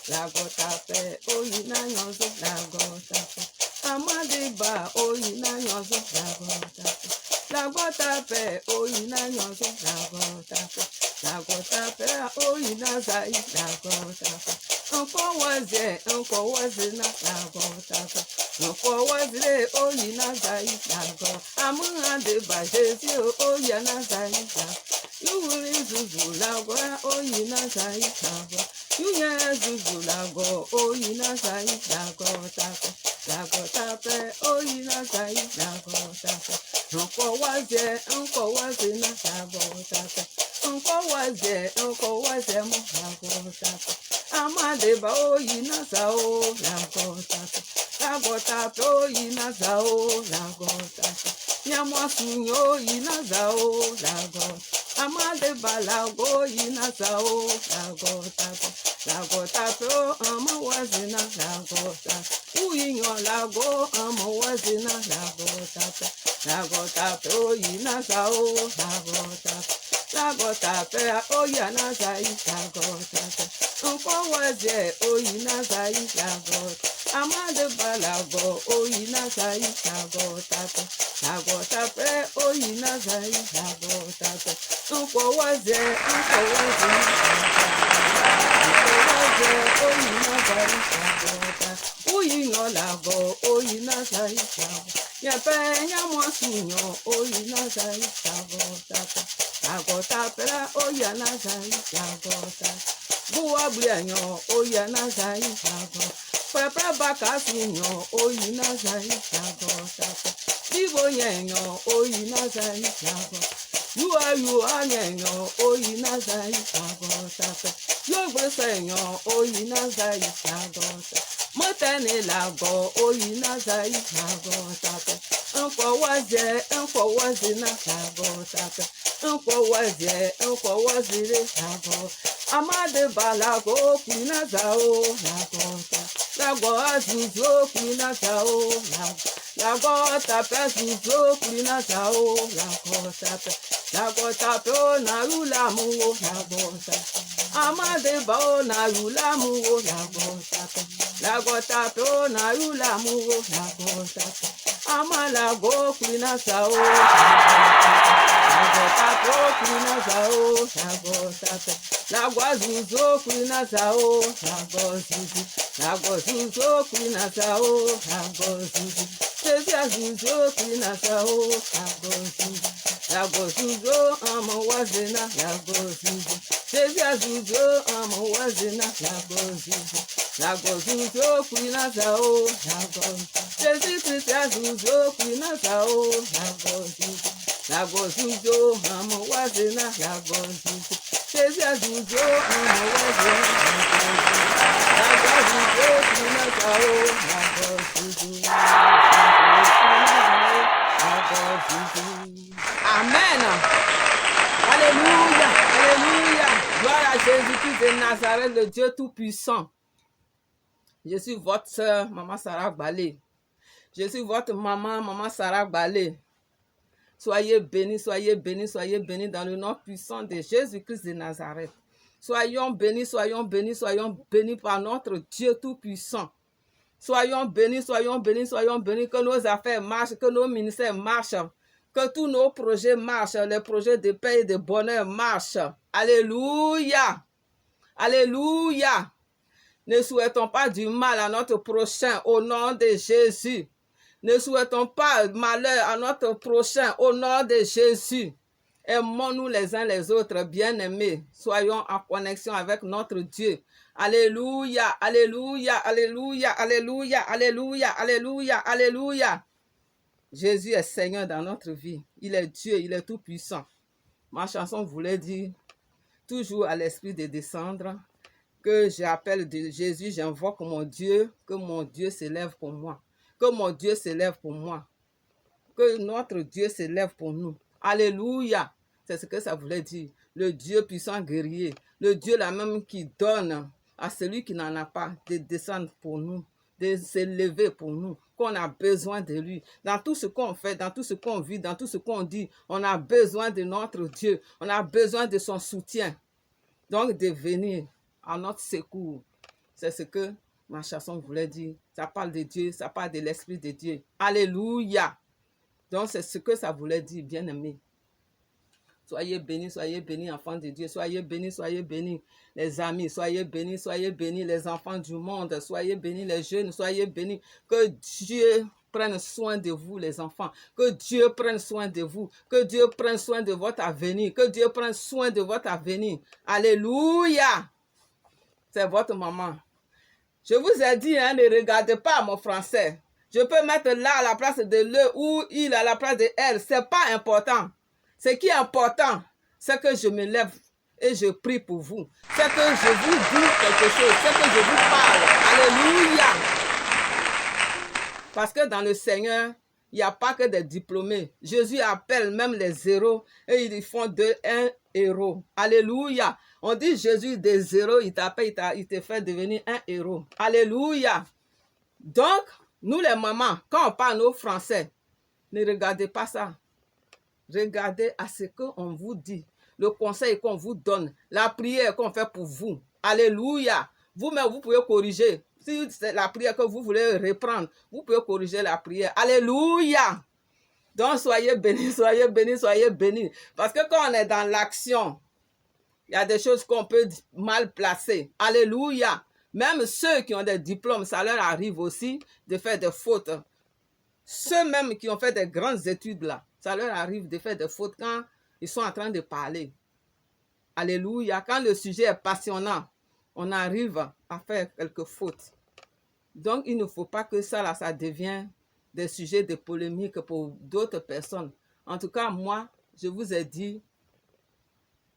Lagotape, oyina nyonzo, lagotape. Amadiba, oyina nyonzo, lagotape. Lagotape, oyina nyonzo, lagotape. Lagotape, oyina zai, lagotape. Unko wazina, lagotape. Unko wazile, oyina zai, lago. Amadiba, jezi, oyina zai, lago. Yuri zuzu, lago, oyina zai, lago. Yuye zuzu lago, oyina zai, lago tape, lago tape, oyina zai, lago tape. Unko waze na lago tape. Unko waze mo lago tape. Amadeba oyina zao, lago tape. Lago tape, oyina zao, lago tape. Nyamwasunyo oyina zao, lago. Amadeba lago, oyina zao, lago tape. Lago tape o ama wazina lago tape. Uyinyo lago ama wazina lago tape. Lago tape o yina sao lago tape. Lago tape o yana zai lago tape. Unko waze o yina zai lago. Amade balago o yina zai lago tape. Lago tape o yina zai lago tape. Unko waze oyina lago, oyina zai lago. Nyepe nyamwasunyo, oyina zai lago tape. Lago tape la oyana zai lago tape. Buwa blianyo, oyana zai lago. Pepe bakasunyo, oyina zai lago tape. Bibo nyenyo, oyina zai lago. Yua nyenyo, oyina zai lago tape. Yogwe senyo, oyina zai lago tape. Motene lago, oyina zai lago tape. Unko waze na lago tape. Unko waze lago. Amade balago, kuna zao lago tape. Lago azuzo, kuna zao lago. Lago tape azuzo, kuna zao lago tape. Lago tape o na rula mu o lago tape. Amade ba o na rula mu o lago tape. Lago tape o na rula mu o lago tape. Amalago kuna sao lago tape o kuna sao lago tape. Lago azuzo kuna sao lago zuzu. Lago zuzo kuna sao lago zuzu. Sezi azuzo kuna sao lago zuzu. Lago zuzo ama wazina lago zuzu. Sezi azuzo ama wazina lago zuzu. Lago zuzo kuna sao lago. Sezi tisi azuzo kuna sao lago zuzu. Lago zuzo ama wazina lago zuzu. Sezi azuzo ama wazina lago zuzu. Lago zuzo kuna sao lago zuzu. Lago zuzu. Amen. Alléluia. Alléluia. Gloire à Jésus-Christ de Nazareth, le Dieu Tout-Puissant. Je suis votre sœur, Maman Sarah Balé. Je suis votre maman, Maman Sarah Balé. Soyez bénis, soyez bénis, soyez bénis dans le nom puissant de Jésus-Christ de Nazareth. Soyons bénis, soyons bénis, soyons bénis par notre Dieu Tout-Puissant. Soyons bénis, soyons bénis, soyons bénis, que nos affaires marchent, que nos ministères marchent, que tous nos projets marchent, les projets de paix et de bonheur marchent. Alléluia. Alléluia. Ne souhaitons pas du mal à notre prochain au nom de Jésus. Ne souhaitons pas malheur à notre prochain au nom de Jésus. Aimons-nous les uns les autres, bien-aimés. Soyons en connexion avec notre Dieu. Alléluia, alléluia, alléluia, alléluia, alléluia, alléluia, alléluia. Jésus est Seigneur dans notre vie. Il est Dieu, il est tout puissant. Ma chanson voulait dire, toujours à l'esprit de descendre, que j'appelle Jésus, j'invoque mon Dieu, que mon Dieu s'élève pour moi. Que mon Dieu s'élève pour moi. Que notre Dieu s'élève pour nous. Alléluia. C'est ce que ça voulait dire. Le Dieu puissant guerrier. Le Dieu là même qui donne à celui qui n'en a pas de descendre pour nous, de s'élever pour nous. qu'on a besoin de lui. Dans tout ce qu'on fait, dans tout ce qu'on vit, dans tout ce qu'on dit, on a besoin de notre Dieu. On a besoin de son soutien. Donc, de venir à notre secours. C'est ce que ma chanson voulait dire. Ça parle de Dieu, ça parle de l'Esprit de Dieu. Alléluia. Donc, c'est ce que ça voulait dire, bien-aimés. Soyez bénis, enfants de Dieu. Soyez bénis, les amis. Soyez bénis, les enfants du monde. Soyez bénis, les jeunes. Soyez bénis. Que Dieu prenne soin de vous, les enfants. Que Dieu prenne soin de vous. Que Dieu prenne soin de votre avenir. Que Dieu prenne soin de votre avenir. Alléluia. C'est votre maman. Je vous ai dit, ne regardez pas mon français. Je peux mettre là à la place de le ou il à la place de elle. Ce n'est pas important. Ce qui est important, c'est que je me lève et je prie pour vous. C'est que je vous dis quelque chose. C'est que je vous parle. Alléluia. Parce que dans le Seigneur, il n'y a pas que des diplômés. Jésus appelle même les zéros et ils font de un héros. Alléluia. On dit Jésus des zéros, il t'appelle, il te fait devenir un héros. Alléluia. Donc, nous les mamans, quand on parle nos français, ne regardez pas ça. Regardez à ce qu'on vous dit, le conseil qu'on vous donne, la prière qu'on fait pour vous. Alléluia. Vous-même, vous pouvez corriger. Si c'est la prière que vous voulez reprendre, vous pouvez corriger la prière. Alléluia. Donc, soyez bénis, soyez bénis, soyez bénis. Parce que quand on est dans l'action, il y a des choses qu'on peut mal placer. Alléluia. Même ceux qui ont des diplômes, ça leur arrive aussi de faire des fautes. Ceux même qui ont fait des grandes études là, ça leur arrive de faire des fautes quand ils sont en train de parler. Alléluia. Quand le sujet est passionnant, on arrive à faire quelques fautes. Donc, il ne faut pas que ça, là, ça devienne des sujets de polémique pour d'autres personnes. En tout cas, moi, je vous ai dit,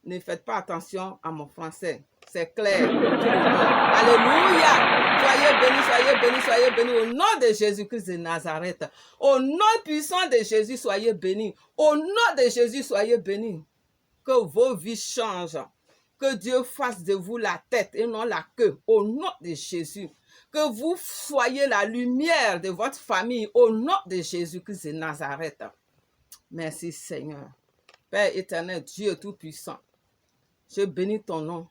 ne faites pas attention à mon français. C'est clair. Alléluia. Soyez bénis, soyez bénis, soyez bénis. Au nom de Jésus-Christ de Nazareth. Au nom puissant de Jésus, soyez bénis. Au nom de Jésus, soyez bénis. Que vos vies changent. Que Dieu fasse de vous la tête et non la queue. Au nom de Jésus. Que vous soyez la lumière de votre famille. Au nom de Jésus-Christ de Nazareth. Merci Seigneur. Père éternel, Dieu tout-puissant. Je bénis ton nom.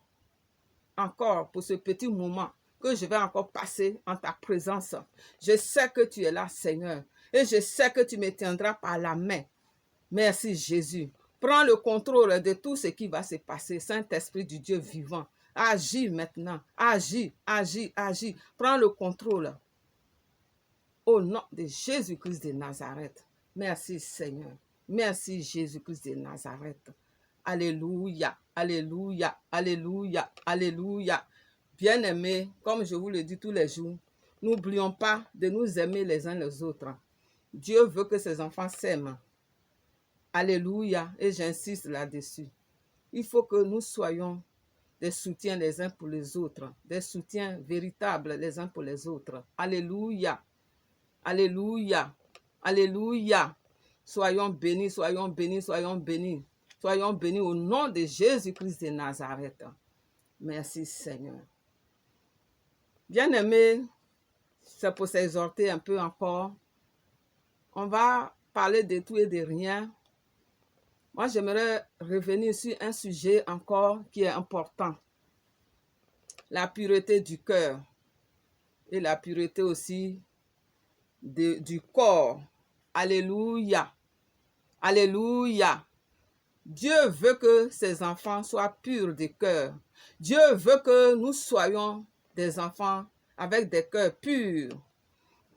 Encore pour ce petit moment que je vais encore passer en ta présence. Je sais que tu es là, Seigneur, et je sais que tu me tiendras par la main. Merci, Jésus. Prends le contrôle de tout ce qui va se passer. Saint-Esprit du Dieu vivant, agis maintenant. Agis, agis, agis. Prends le contrôle. Au nom de Jésus-Christ de Nazareth. Merci, Seigneur. Merci, Jésus-Christ de Nazareth. Alléluia, alléluia, alléluia, alléluia. Bien-aimés, comme je vous le dis tous les jours, n'oublions pas de nous aimer les uns les autres. Dieu veut que ses enfants s'aiment. Alléluia, et j'insiste là-dessus. Il faut que nous soyons des soutiens les uns pour les autres, des soutiens véritables les uns pour les autres. Alléluia, alléluia, alléluia. Soyons bénis, soyons bénis, soyons bénis. Soyons bénis au nom de Jésus-Christ de Nazareth. Merci Seigneur. Bien-aimés, c'est pour s'exhorter un peu encore. On va parler de tout et de rien. Moi, j'aimerais revenir sur un sujet encore qui est important. La pureté du cœur et la pureté aussi du corps. Alléluia. Alléluia. Dieu veut que ses enfants soient purs de cœur. Dieu veut que nous soyons des enfants avec des cœurs purs.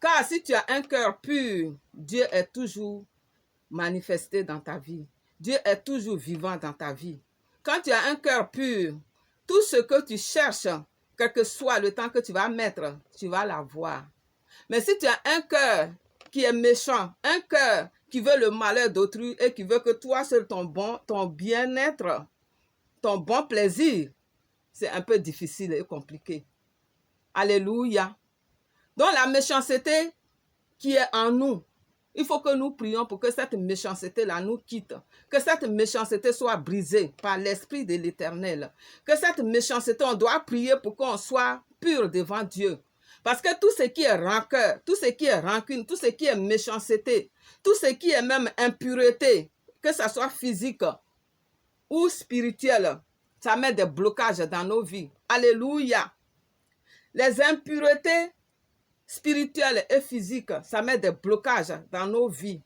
Car si tu as un cœur pur, Dieu est toujours manifesté dans ta vie. Dieu est toujours vivant dans ta vie. Quand tu as un cœur pur, tout ce que tu cherches, quel que soit le temps que tu vas mettre, tu vas l'avoir. Mais si tu as un cœur qui est méchant, un cœur qui veut le malheur d'autrui et qui veut que toi seul ton bien-être, ton bon plaisir, c'est un peu difficile et compliqué. Alléluia. Donc la méchanceté qui est en nous, il faut que nous prions pour que cette méchanceté-là nous quitte. Que cette méchanceté soit brisée par l'Esprit de l'Éternel. Que cette méchanceté, on doit prier pour qu'on soit pur devant Dieu. Parce que tout ce qui est rancœur, tout ce qui est rancune, tout ce qui est méchanceté, tout ce qui est même impureté, que ce soit physique ou spirituel, ça met des blocages dans nos vies. Alléluia. Les impuretés spirituelles et physiques, ça met des blocages dans nos vies.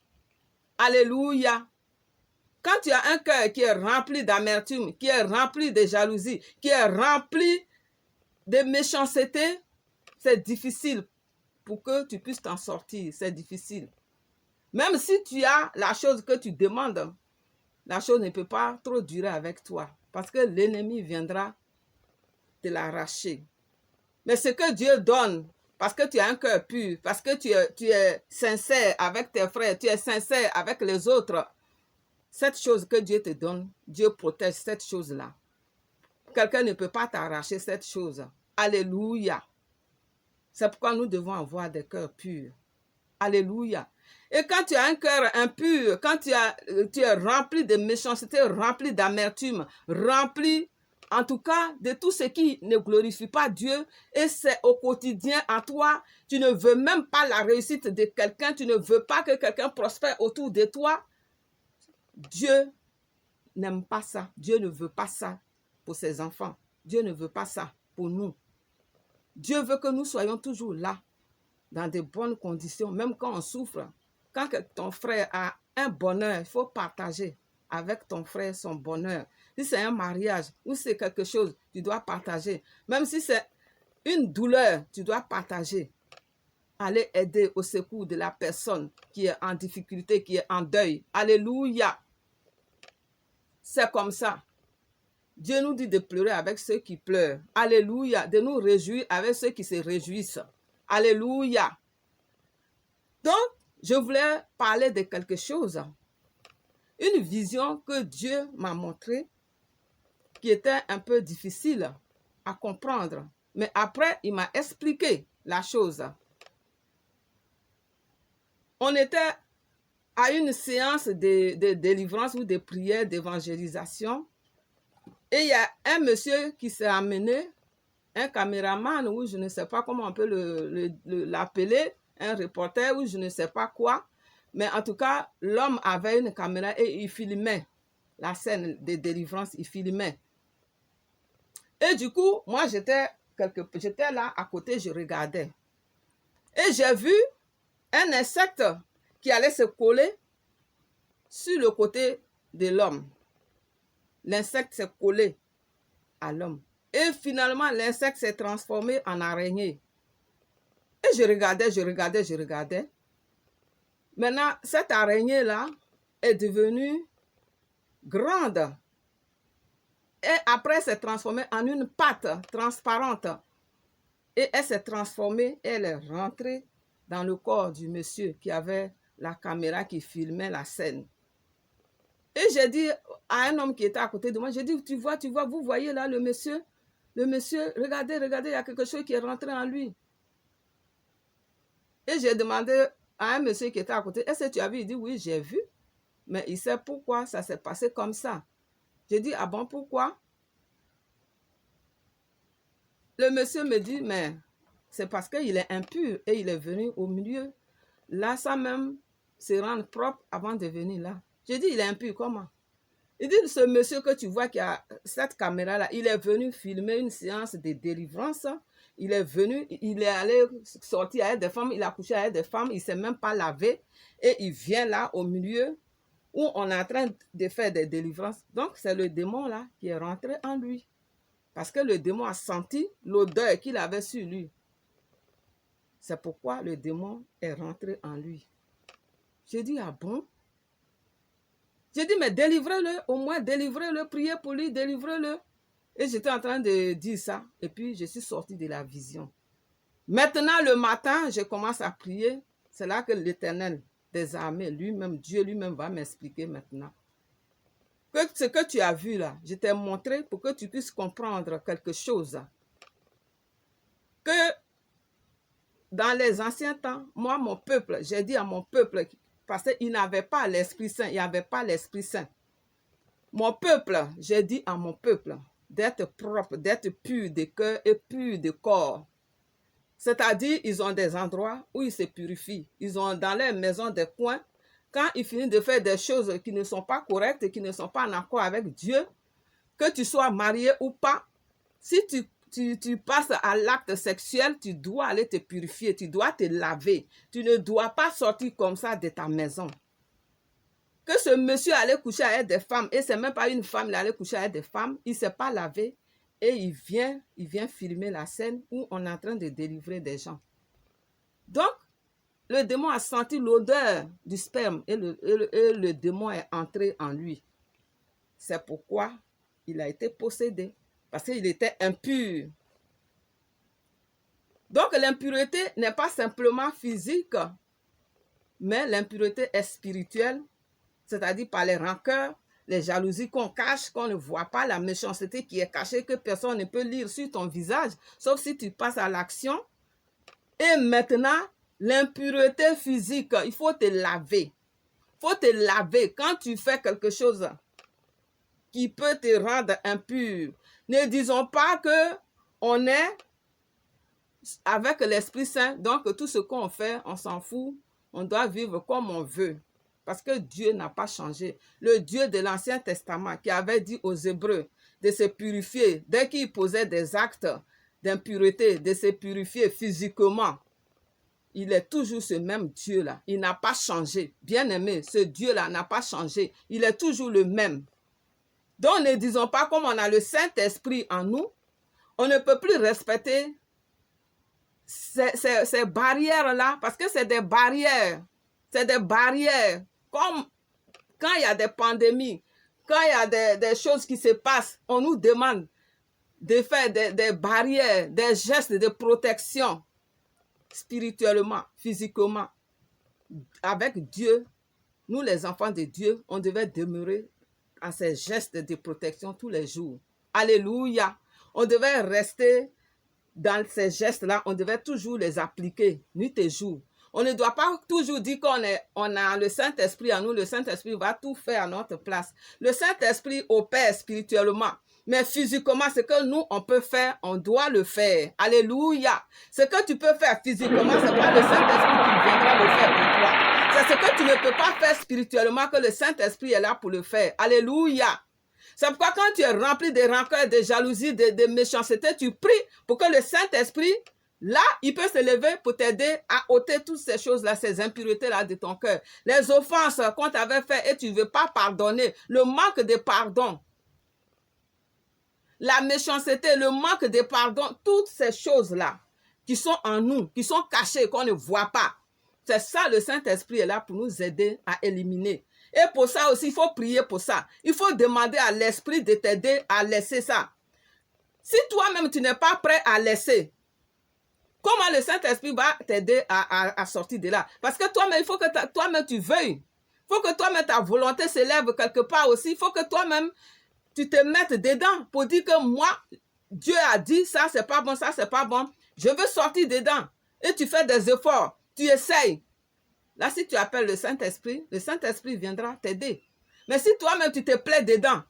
Alléluia. Quand tu as un cœur qui est rempli d'amertume, qui est rempli de jalousie, qui est rempli de méchanceté, c'est difficile pour que tu puisses t'en sortir. C'est difficile. Même si tu as la chose que tu demandes, la chose ne peut pas trop durer avec toi parce que l'ennemi viendra te l'arracher. Mais ce que Dieu donne, parce que tu as un cœur pur, parce que tu es sincère avec tes frères, tu es sincère avec les autres, cette chose que Dieu te donne, Dieu protège cette chose-là. Quelqu'un ne peut pas t'arracher cette chose. Alléluia. C'est pourquoi nous devons avoir des cœurs purs. Alléluia. Et quand tu as un cœur impur, quand tu es rempli de méchanceté, rempli d'amertume, rempli en tout cas de tout ce qui ne glorifie pas Dieu, et c'est au quotidien en toi, tu ne veux même pas la réussite de quelqu'un, tu ne veux pas que quelqu'un prospère autour de toi, Dieu n'aime pas ça. Dieu ne veut pas ça pour ses enfants. Dieu ne veut pas ça pour nous. Dieu veut que nous soyons toujours là, dans de bonnes conditions, même quand on souffre. Quand ton frère a un bonheur, il faut partager avec ton frère son bonheur. Si c'est un mariage ou c'est quelque chose, tu dois partager. Même si c'est une douleur, tu dois partager. Aller aider au secours de la personne qui est en difficulté, qui est en deuil. Alléluia. C'est comme ça. Dieu nous dit de pleurer avec ceux qui pleurent. Alléluia. De nous réjouir avec ceux qui se réjouissent. Alléluia. Donc, je voulais parler de quelque chose. Une vision que Dieu m'a montrée qui était un peu difficile à comprendre. Mais après, il m'a expliqué la chose. On était à une séance de délivrance ou de prière d'évangélisation. Et il y a un monsieur qui s'est amené, un caméraman, ou je ne sais pas comment on peut l'appeler, un reporter, ou je ne sais pas quoi. Mais en tout cas, l'homme avait une caméra et il filmait la scène de délivrance, il filmait. Et du coup, moi, j'étais là à côté, je regardais. Et j'ai vu un insecte qui allait se coller sur le côté de l'homme. L'insecte s'est collé à l'homme. Et finalement, l'insecte s'est transformé en araignée. Et je regardais. Maintenant, cette araignée-là est devenue grande. Et après, elle s'est transformée en une pâte transparente. Et elle s'est transformée, elle est rentrée dans le corps du monsieur qui avait la caméra qui filmait la scène. Et j'ai dit à un homme qui était à côté de moi, j'ai dit, tu vois, vous voyez là le monsieur, regardez, il y a quelque chose qui est rentré en lui. Et j'ai demandé à un monsieur qui était à côté, est-ce que tu as vu? Il dit, oui, j'ai vu, mais il sait pourquoi ça s'est passé comme ça. J'ai dit, ah bon, pourquoi? Le monsieur me dit, mais c'est parce qu'il est impur et il est venu au milieu. Là, ça même se rendre propre avant de venir là. J'ai dit, il est impur, comment? Il dit, ce monsieur que tu vois qui a cette caméra-là, il est venu filmer une séance de délivrance. Il est venu, il est allé sortir avec des femmes, il a couché avec des femmes, il ne s'est même pas lavé. Et il vient là au milieu où on est en train de faire des délivrances. Donc, c'est le démon là qui est rentré en lui. Parce que le démon a senti l'odeur qu'il avait sur lui. C'est pourquoi le démon est rentré en lui. J'ai dit, ah bon? J'ai dit, mais délivrez-le, au moins délivrez-le, priez pour lui, délivrez-le. Et j'étais en train de dire ça, et puis je suis sortie de la vision. Maintenant, le matin, je commence à prier. C'est là que l'Éternel des armées, lui-même, Dieu lui-même va m'expliquer maintenant. Que ce que tu as vu là, je t'ai montré pour que tu puisses comprendre quelque chose. Que dans les anciens temps, moi, mon peuple, j'ai dit à mon peuple, parce qu'il n'avait pas l'Esprit Saint, il n'y avait pas l'Esprit Saint. Mon peuple, j'ai dit à mon peuple d'être propre, d'être pur de cœur et pur de corps. C'est-à-dire, ils ont des endroits où ils se purifient. Ils ont dans leur maison des coins. Quand ils finissent de faire des choses qui ne sont pas correctes et qui ne sont pas en accord avec Dieu, que tu sois marié ou pas, si tu passes à l'acte sexuel, tu dois aller te purifier, tu dois te laver. Tu ne dois pas sortir comme ça de ta maison. Que ce monsieur allait coucher avec des femmes, et c'est même pas une femme, il allait coucher avec des femmes, il ne s'est pas lavé, et il vient filmer la scène où on est en train de délivrer des gens. Donc, le démon a senti l'odeur du sperme et le démon est entré en lui. C'est pourquoi il a été possédé, parce qu'il était impur. Donc, l'impureté n'est pas simplement physique, mais l'impureté est spirituelle, c'est-à-dire par les rancœurs, les jalousies qu'on cache, qu'on ne voit pas, la méchanceté qui est cachée, que personne ne peut lire sur ton visage, sauf si tu passes à l'action. Et maintenant, l'impureté physique, il faut te laver. Il faut te laver quand tu fais quelque chose qui peut te rendre impur. Ne disons pas qu'on est avec l'Esprit Saint, donc tout ce qu'on fait, on s'en fout. On doit vivre comme on veut. Parce que Dieu n'a pas changé. Le Dieu de l'Ancien Testament qui avait dit aux Hébreux de se purifier dès qu'ils posaient des actes d'impureté, de se purifier physiquement. Il est toujours ce même Dieu-là. Il n'a pas changé. Bien-aimé, ce Dieu-là n'a pas changé. Il est toujours le même. Donc ne disons pas comme on a le Saint-Esprit en nous, on ne peut plus respecter ces barrières-là, parce que c'est des barrières. C'est des barrières. Comme quand il y a des pandémies, quand il y a des choses qui se passent, on nous demande de faire des barrières, des gestes de protection spirituellement, physiquement. Avec Dieu, nous les enfants de Dieu, on devait demeurer à ces gestes de protection tous les jours. Alléluia. On devait rester dans ces gestes-là, on devait toujours les appliquer, nuit et jour. On ne doit pas toujours dire qu'on a le Saint-Esprit en nous, le Saint-Esprit va tout faire à notre place. Le Saint-Esprit opère spirituellement, mais physiquement, ce que nous, on peut faire, on doit le faire. Alléluia. Ce que tu peux faire physiquement, ce n'est pas le Saint-Esprit qui viendra le faire pour toi. C'est ce que tu ne peux pas faire spirituellement que le Saint-Esprit est là pour le faire. Alléluia. C'est pourquoi quand tu es rempli de rancœur, de jalousie, de méchanceté, tu pries pour que le Saint-Esprit, là, il peut se lever pour t'aider à ôter toutes ces choses-là, ces impuretés-là de ton cœur. Les offenses qu'on t'avait faites et tu ne veux pas pardonner, le manque de pardon, la méchanceté, le manque de pardon, toutes ces choses-là qui sont en nous, qui sont cachées, qu'on ne voit pas. C'est ça, le Saint-Esprit est là pour nous aider à éliminer. Et pour ça aussi, il faut prier pour ça. Il faut demander à l'Esprit de t'aider à laisser ça. Si toi-même, tu n'es pas prêt à laisser, comment le Saint-Esprit va t'aider à sortir de là? Parce que toi-même, il faut que toi-même, tu veuilles. Il faut que toi-même, ta volonté s'élève quelque part aussi. Il faut que toi-même, tu te mettes dedans pour dire que moi, Dieu a dit ça, c'est pas bon, ça, c'est pas bon. Je veux sortir dedans. Et tu fais des efforts. Tu essayes. Là, si tu appelles le Saint-Esprit viendra t'aider. Mais si toi-même, tu te plais dedans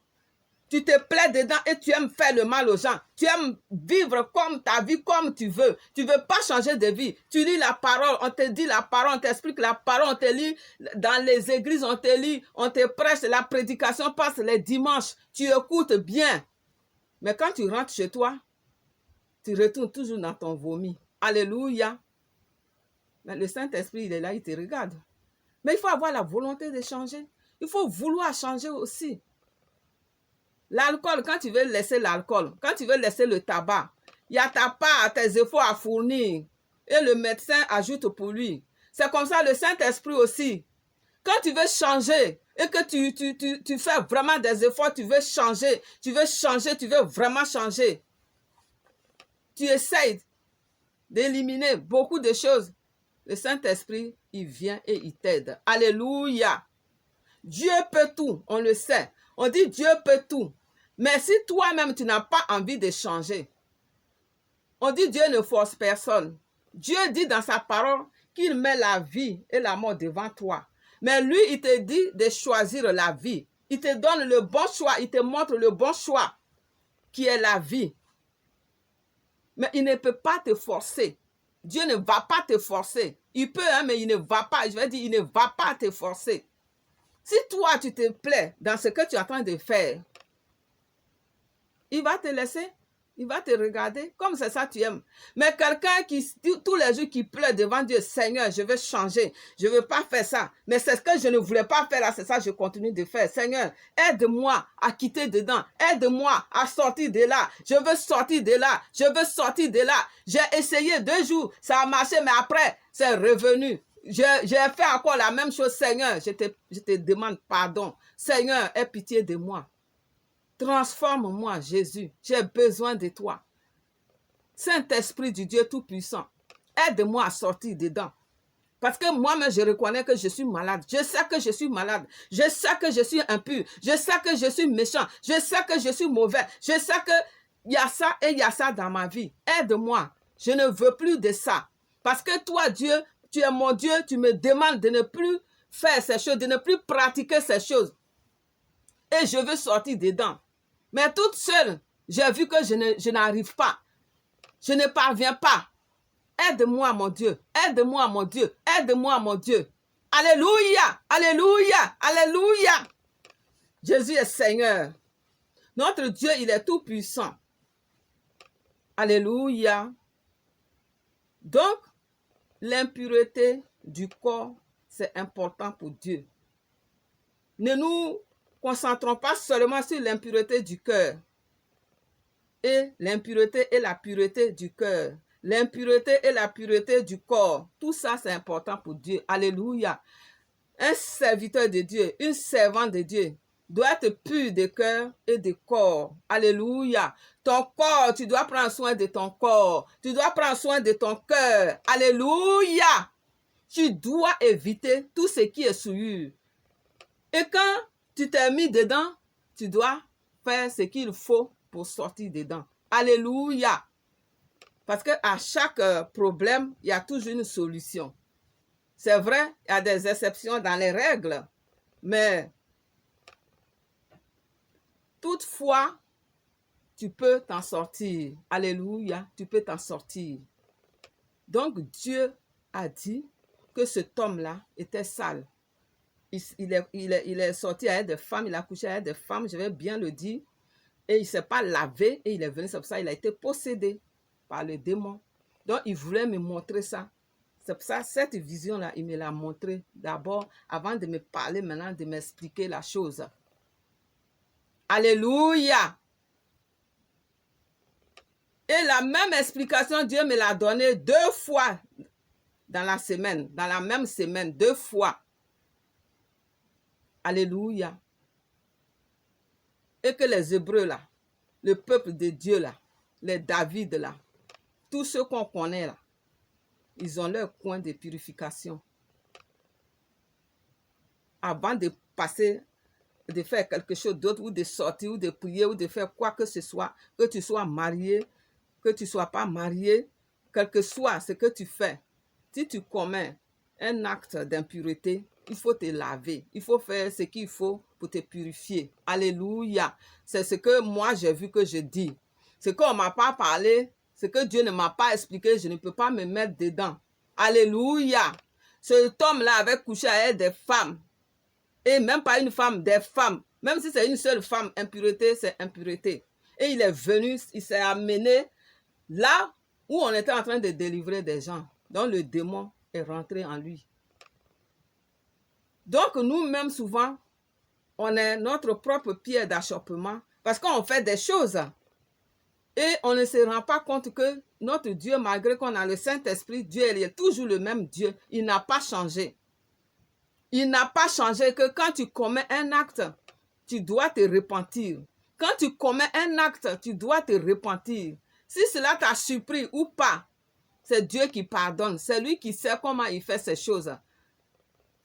et tu aimes faire le mal aux gens, tu aimes vivre comme ta vie, comme tu veux veux pas changer de vie, tu lis la parole, on te dit la parole, on t'explique la parole, on te lit dans les églises, on te lit, on te prêche, la prédication passe les dimanches, tu écoutes bien. Mais quand tu rentres chez toi, tu retournes toujours dans ton vomi. Alléluia. Mais le Saint-Esprit, il est là, il te regarde. Mais il faut avoir la volonté de changer. Il faut vouloir changer aussi. L'alcool, quand tu veux laisser l'alcool, quand tu veux laisser le tabac, il y a ta part, tes efforts à fournir. Et le médecin ajoute pour lui. C'est comme ça le Saint-Esprit aussi. Quand tu veux changer et que tu fais vraiment des efforts, tu veux changer, tu veux vraiment changer. Tu essayes d'éliminer beaucoup de choses. Le Saint-Esprit, il vient et il t'aide. Alléluia. Dieu peut tout, on le sait. On dit Dieu peut tout. Mais si toi-même, tu n'as pas envie de changer, on dit Dieu ne force personne. Dieu dit dans sa parole qu'il met la vie et la mort devant toi. Mais lui, il te dit de choisir la vie. Il te donne le bon choix, il te montre le bon choix qui est la vie. Mais il ne peut pas te forcer Dieu ne va pas te forcer. Il peut, hein, mais il ne va pas. Je vais dire, il ne va pas te forcer. Si toi, tu te plais dans ce que tu es en train de faire, il va te laisser. Il va te regarder comme c'est ça tu aimes. Mais quelqu'un qui, tous les jours, qui pleure devant Dieu, Seigneur, je veux changer, je ne veux pas faire ça. Mais c'est ce que je ne voulais pas faire là, c'est ça que je continue de faire. Seigneur, aide-moi à quitter dedans. Aide-moi à sortir de là. Je veux sortir de là. Je veux sortir de là. J'ai essayé 2 jours, ça a marché, mais après, c'est revenu. J'ai fait encore la même chose, Seigneur. Je te demande pardon. Seigneur, aie pitié de moi. Transforme-moi, Jésus. J'ai besoin de toi. Saint-Esprit du Dieu Tout-Puissant, aide-moi à sortir dedans. Parce que moi-même, je reconnais que je suis malade. Je sais que je suis malade. Je sais que je suis impur. Je sais que je suis méchant. Je sais que je suis mauvais. Je sais qu'il y a ça et il y a ça dans ma vie. Aide-moi. Je ne veux plus de ça. Parce que toi, Dieu, tu es mon Dieu. Tu me demandes de ne plus faire ces choses, de ne plus pratiquer ces choses. Et je veux sortir dedans. Mais toute seule, j'ai vu que je n'arrive pas. Je ne parviens pas. Aide-moi, mon Dieu. Aide-moi, mon Dieu. Aide-moi, mon Dieu. Alléluia. Alléluia. Alléluia. Jésus est Seigneur. Notre Dieu, il est tout puissant. Alléluia. Donc, l'impureté du corps, c'est important pour Dieu. Ne nous concentrons pas seulement sur l'impureté du cœur. Et l'impureté et la pureté du cœur. L'impureté et la pureté du corps. Tout ça, c'est important pour Dieu. Alléluia. Un serviteur de Dieu, une servante de Dieu, doit être pur de cœur et de corps. Alléluia. Ton corps, tu dois prendre soin de ton corps. Tu dois prendre soin de ton cœur. Alléluia. Tu dois éviter tout ce qui est souillure. Et quand tu t'es mis dedans, tu dois faire ce qu'il faut pour sortir dedans. Alléluia. Parce qu'à chaque problème, il y a toujours une solution. C'est vrai, il y a des exceptions dans les règles, mais toutefois, tu peux t'en sortir. Alléluia, tu peux t'en sortir. Donc, Dieu a dit que cet homme-là était sale. Il est sorti avec des femmes, il a couché avec des femmes, je vais bien le dire. Et il ne s'est pas lavé et il est venu, c'est pour ça qu'il a été possédé par le démon. Donc, il voulait me montrer ça. C'est pour ça, cette vision-là, il me l'a montré d'abord, avant de me parler maintenant, de m'expliquer la chose. Alléluia! Et la même explication, Dieu me l'a donnée 2 fois dans la semaine, dans la même semaine, 2 fois. Alléluia! Et que les Hébreux là, le peuple de Dieu là, les David là, tous ceux qu'on connaît là, ils ont leur coin de purification. Avant de passer, de faire quelque chose d'autre, ou de sortir, ou de prier, ou de faire quoi que ce soit, que tu sois marié, que tu ne sois pas marié, quel que soit ce que tu fais, si tu commets un acte d'impureté, il faut te laver. Il faut faire ce qu'il faut pour te purifier. Alléluia. C'est ce que moi j'ai vu que je dis. Ce qu'on ne m'a pas parlé, ce que Dieu ne m'a pas expliqué, je ne peux pas me mettre dedans. Alléluia. Cet homme-là avait couché avec des femmes. Et même pas une femme, des femmes. Même si c'est une seule femme, impureté, c'est impureté. Et il est venu, il s'est amené là où on était en train de délivrer des gens. Donc le démon est rentré en lui. Donc nous-mêmes souvent, on est notre propre pierre d'achoppement parce qu'on fait des choses. Et on ne se rend pas compte que notre Dieu, malgré qu'on a le Saint-Esprit, Dieu il est toujours le même Dieu. Il n'a pas changé. Il n'a pas changé que quand tu commets un acte, tu dois te repentir. Quand tu commets un acte, tu dois te repentir. Si cela t'a surpris ou pas, c'est Dieu qui pardonne. C'est lui qui sait comment il fait ces choses.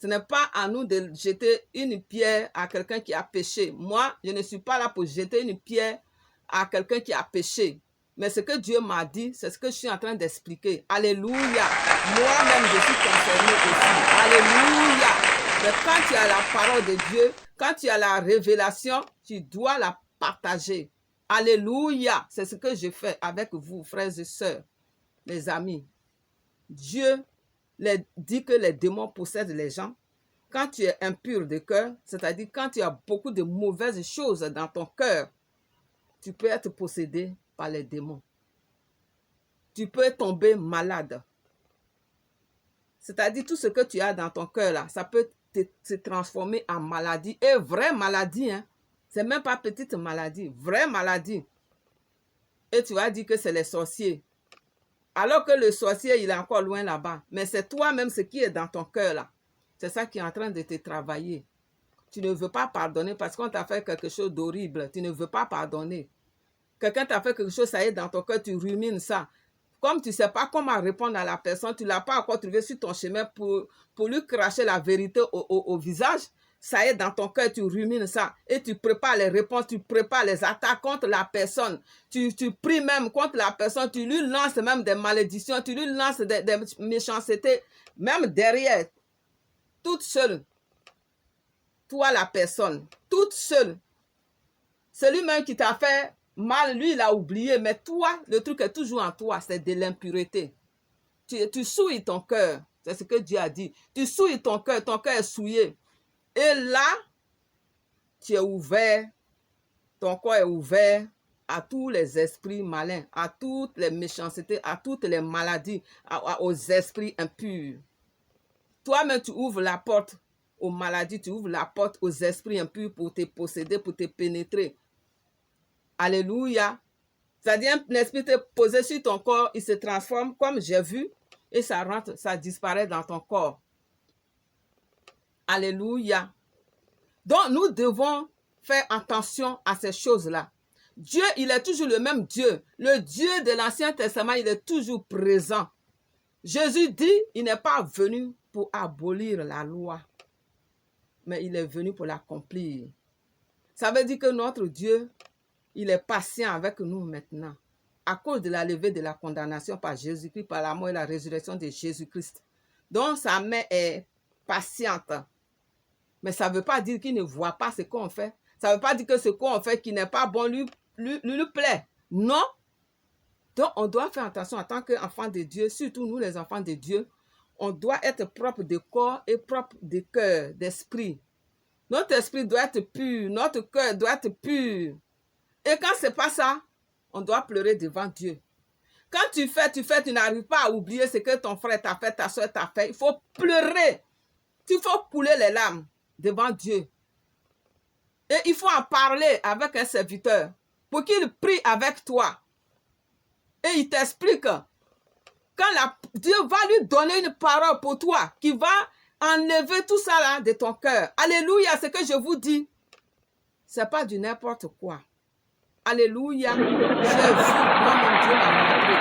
Ce n'est pas à nous de jeter une pierre à quelqu'un qui a péché. Moi, je ne suis pas là pour jeter une pierre à quelqu'un qui a péché. Mais ce que Dieu m'a dit, c'est ce que je suis en train d'expliquer. Alléluia. Moi-même, je suis concerné aussi. Alléluia. Mais quand tu as la parole de Dieu, quand tu as la révélation, tu dois la partager. Alléluia. C'est ce que je fais avec vous, frères et sœurs, les amis. Dieu dit que les démons possèdent les gens. Quand tu es impur de cœur, c'est-à-dire quand tu as beaucoup de mauvaises choses dans ton cœur, tu peux être possédé par les démons. Tu peux tomber malade. C'est-à-dire tout ce que tu as dans ton cœur là, ça peut se transformer en maladie. Et vraie maladie, hein. C'est même pas petite maladie, vraie maladie. Et tu vas dire que c'est les sorciers. Alors que le sorcier, il est encore loin là-bas. Mais c'est toi-même ce qui est dans ton cœur là. C'est ça qui est en train de te travailler. Tu ne veux pas pardonner parce qu'on t'a fait quelque chose d'horrible. Tu ne veux pas pardonner. Quelqu'un t'a fait quelque chose, ça y est, dans ton cœur, tu rumines ça. Comme tu ne sais pas comment répondre à la personne, tu ne l'as pas encore trouvé sur ton chemin pour lui cracher la vérité au visage, ça y est, dans ton cœur, tu rumines ça. Et tu prépares les réponses, tu prépares les attaques contre la personne. Tu pries même contre la personne, tu lui lances même des malédictions, tu lui lances des méchancetés, même derrière, toute seule. Toi, la personne, toute seule. Celui-même qui t'a fait mal, lui, il a oublié, mais toi, le truc est toujours en toi, c'est de l'impureté. Tu souilles ton cœur, c'est ce que Dieu a dit. Tu souilles ton cœur est souillé. Et là, tu es ouvert, ton corps est ouvert à tous les esprits malins, à toutes les méchancetés, à toutes les maladies, aux esprits impurs. Toi-même, tu ouvres la porte aux maladies, tu ouvres la porte aux esprits impurs pour te posséder, pour te pénétrer. Alléluia. C'est-à-dire, un esprit te posé sur ton corps, il se transforme comme j'ai vu et ça rentre, ça disparaît dans ton corps. Alléluia. Donc, nous devons faire attention à ces choses-là. Dieu, il est toujours le même Dieu. Le Dieu de l'Ancien Testament, il est toujours présent. Jésus dit, il n'est pas venu pour abolir la loi, mais il est venu pour l'accomplir. Ça veut dire que notre Dieu, il est patient avec nous maintenant, à cause de la levée de la condamnation par Jésus-Christ, par la mort et la résurrection de Jésus-Christ. Donc, sa main est patiente. Mais ça ne veut pas dire qu'il ne voit pas ce qu'on fait. Ça ne veut pas dire que ce qu'on fait qui n'est pas bon lui plaît. Non. Donc, on doit faire attention en tant qu'enfant de Dieu, surtout nous les enfants de Dieu. On doit être propre de corps et propre de cœur, d'esprit. Notre esprit doit être pur, notre cœur doit être pur. Et quand ce n'est pas ça, on doit pleurer devant Dieu. Quand tu fais, tu n'arrives pas à oublier ce que ton frère t'a fait, ta soeur t'a fait. Il faut pleurer. Il faut couler les larmes devant Dieu. Et il faut en parler avec un serviteur pour qu'il prie avec toi. Et il t'explique. Quand Dieu va lui donner une parole pour toi qui va enlever tout ça là de ton cœur. Alléluia, ce que je vous dis, ce n'est pas du n'importe quoi. Alléluia, j'ai vu moi-même Dieu m'a montré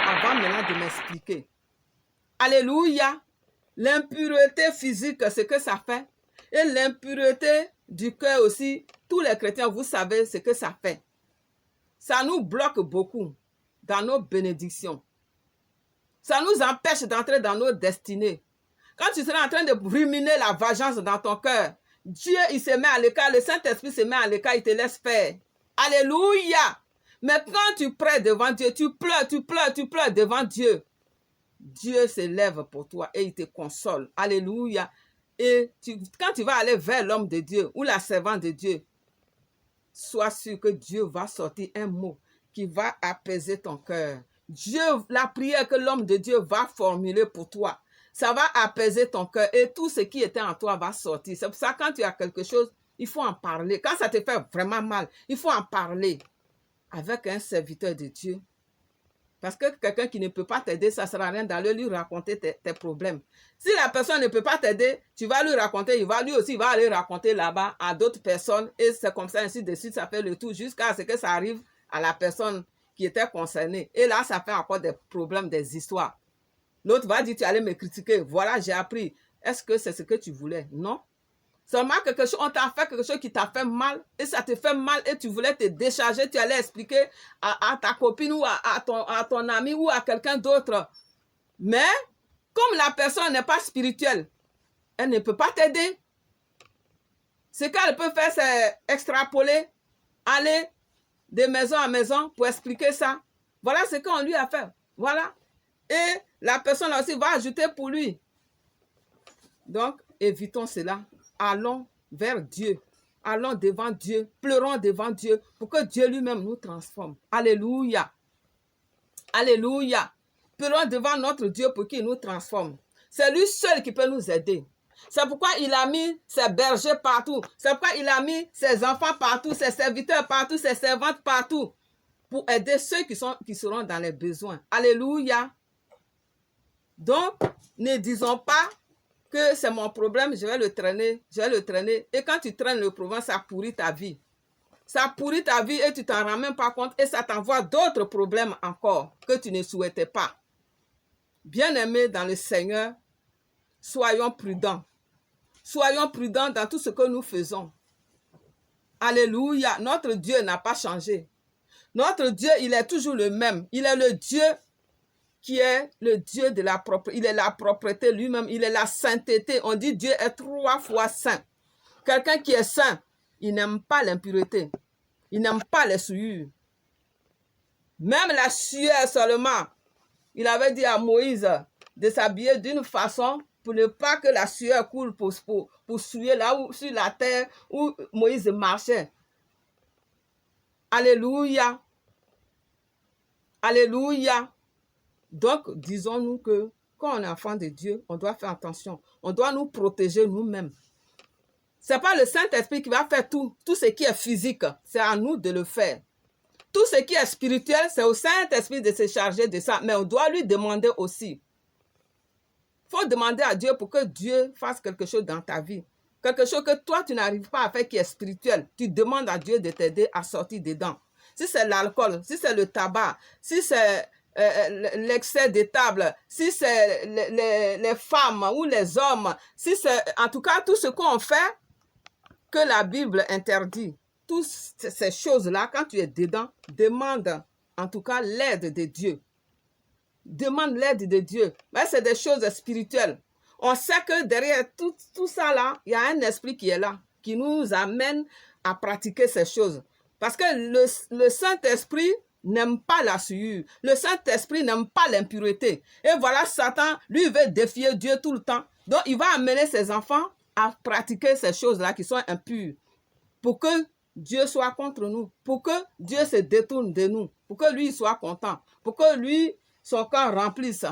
avant maintenant de m'expliquer. Alléluia, l'impureté physique, ce que ça fait, et l'impureté du cœur aussi, tous les chrétiens, vous savez ce que ça fait. Ça nous bloque beaucoup dans nos bénédictions. Ça nous empêche d'entrer dans nos destinées. Quand tu seras en train de ruminer la vengeance dans ton cœur, Dieu, il se met à l'écart, le Saint-Esprit se met à l'écart, il te laisse faire. Alléluia! Mais quand tu prêtes devant Dieu, tu pleures devant Dieu. Dieu se lève pour toi et il te console. Alléluia! Et quand tu vas aller vers l'homme de Dieu ou la servante de Dieu, sois sûr que Dieu va sortir un mot qui va apaiser ton cœur. Dieu, la prière que l'homme de Dieu va formuler pour toi, ça va apaiser ton cœur et tout ce qui était en toi va sortir. C'est pour ça que quand tu as quelque chose, il faut en parler. Quand ça te fait vraiment mal, il faut en parler avec un serviteur de Dieu. Parce que quelqu'un qui ne peut pas t'aider, ça ne sert à rien d'aller lui raconter tes problèmes. Si la personne ne peut pas t'aider, tu vas lui raconter, il va aller raconter là-bas à d'autres personnes et c'est comme ça, ainsi de suite, ça fait le tout jusqu'à ce que ça arrive à la personne qui était concernée. Et là, ça fait encore des problèmes, des histoires. L'autre va dire, tu allais me critiquer. Voilà, j'ai appris. Est-ce que c'est ce que tu voulais? Non. Seulement quelque chose, on t'a fait quelque chose qui t'a fait mal et ça te fait mal et tu voulais te décharger, tu allais expliquer à ta copine ou à ton ami ou à quelqu'un d'autre. Mais comme la personne n'est pas spirituelle, elle ne peut pas t'aider. Ce qu'elle peut faire, c'est extrapoler, aller de maison en maison pour expliquer ça. Voilà ce qu'on lui a fait. Voilà. et la personne aussi va ajouter pour lui. Donc, évitons cela. Allons vers Dieu. Allons devant Dieu. Pleurons devant Dieu pour que Dieu lui-même nous transforme. Alléluia. Alléluia. Pleurons devant notre Dieu pour qu'il nous transforme. C'est lui seul qui peut nous aider. C'est pourquoi il a mis ses bergers partout. C'est pourquoi il a mis ses enfants partout, ses serviteurs partout, ses servantes partout, pour aider ceux qui seront dans les besoins. Alléluia. Donc, ne disons pas que c'est mon problème, je vais le traîner, je vais le traîner. Et quand tu traînes le problème, ça pourrit ta vie. Ça pourrit ta vie et tu t'en rends même pas compte et ça t'envoie d'autres problèmes encore que tu ne souhaitais pas. Bien-aimés dans le Seigneur, soyons prudents. Soyons prudents dans tout ce que nous faisons. Alléluia. Notre Dieu n'a pas changé. Notre Dieu, il est toujours le même. Il est le Dieu qui est le Dieu de la propreté. Il est la propreté lui-même. Il est la sainteté. On dit Dieu est 3 fois saint. Quelqu'un qui est saint, il n'aime pas l'impureté. Il n'aime pas les souillures. Même la sueur seulement. Il avait dit à Moïse de s'habiller d'une façon pour ne pas que la sueur coule pour souiller là où, sur la terre où Moïse marchait. Alléluia. Alléluia. Donc, disons-nous que quand on est enfant de Dieu, on doit faire attention. On doit nous protéger nous-mêmes. Ce n'est pas le Saint-Esprit qui va faire tout ce qui est physique. C'est à nous de le faire. Tout ce qui est spirituel, c'est au Saint-Esprit de se charger de ça. Mais on doit lui demander aussi. Il faut demander à Dieu pour que Dieu fasse quelque chose dans ta vie. Quelque chose que toi, tu n'arrives pas à faire qui est spirituel. Tu demandes à Dieu de t'aider à sortir dedans. Si c'est l'alcool, si c'est le tabac, si c'est l'excès de table, si c'est les femmes ou les hommes, si c'est en tout cas tout ce qu'on fait que la Bible interdit. Toutes ces choses-là, quand tu es dedans, demande en tout cas l'aide de Dieu. Demande l'aide de Dieu. Mais c'est des choses spirituelles. On sait que derrière tout ça là, il y a un esprit qui est là, qui nous amène à pratiquer ces choses. Parce que le Saint-Esprit n'aime pas la souillure. Le Saint-Esprit n'aime pas l'impureté. Et voilà, Satan, lui, veut défier Dieu tout le temps. Donc, il va amener ses enfants à pratiquer ces choses-là qui sont impures. Pour que Dieu soit contre nous. Pour que Dieu se détourne de nous. Pour que lui soit content. Pour que lui, son cœur remplisse.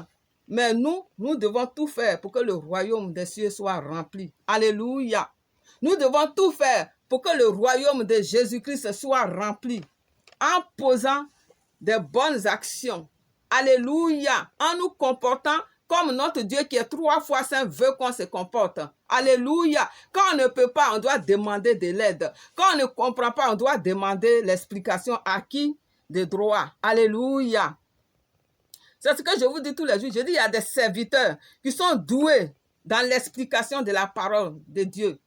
Mais nous devons tout faire pour que le royaume des cieux soit rempli. Alléluia. Nous devons tout faire pour que le royaume de Jésus-Christ soit rempli. En posant des bonnes actions. Alléluia. En nous comportant comme notre Dieu qui est 3 fois saint veut qu'on se comporte. Alléluia. Quand on ne peut pas, on doit demander de l'aide. Quand on ne comprend pas, on doit demander l'explication à qui de droit. Alléluia. C'est ce que je vous dis tous les jours. Je dis, il y a des serviteurs qui sont doués dans l'explication de la parole de Dieu.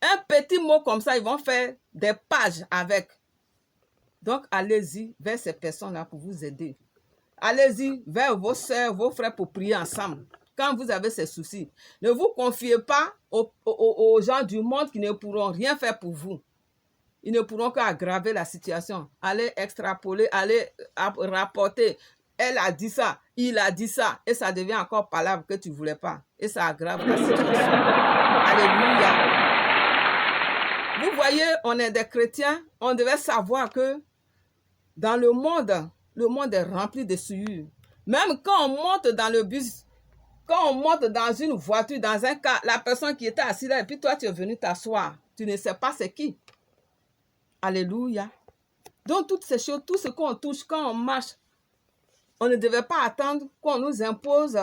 Un petit mot comme ça, ils vont faire des pages avec. Donc, allez-y vers ces personnes-là pour vous aider. Allez-y vers vos soeurs, vos frères pour prier ensemble. Quand vous avez ces soucis, ne vous confiez pas aux gens du monde qui ne pourront rien faire pour vous. Ils ne pourront qu'aggraver la situation. Allez extrapoler, allez rapporter. Elle a dit ça, il a dit ça. Et ça devient encore palabre que tu ne voulais pas. Et ça aggrave la situation. Alléluia. Vous voyez, on est des chrétiens. On devait savoir que dans le monde est rempli de souillures. Même quand on monte dans le bus, quand on monte dans une voiture, dans un cas, la personne qui était assise là, et puis toi, tu es venu t'asseoir. Tu ne sais pas c'est qui. Alléluia. Donc, toutes ces choses, tout ce qu'on touche, quand on marche, on ne devait pas attendre qu'on nous impose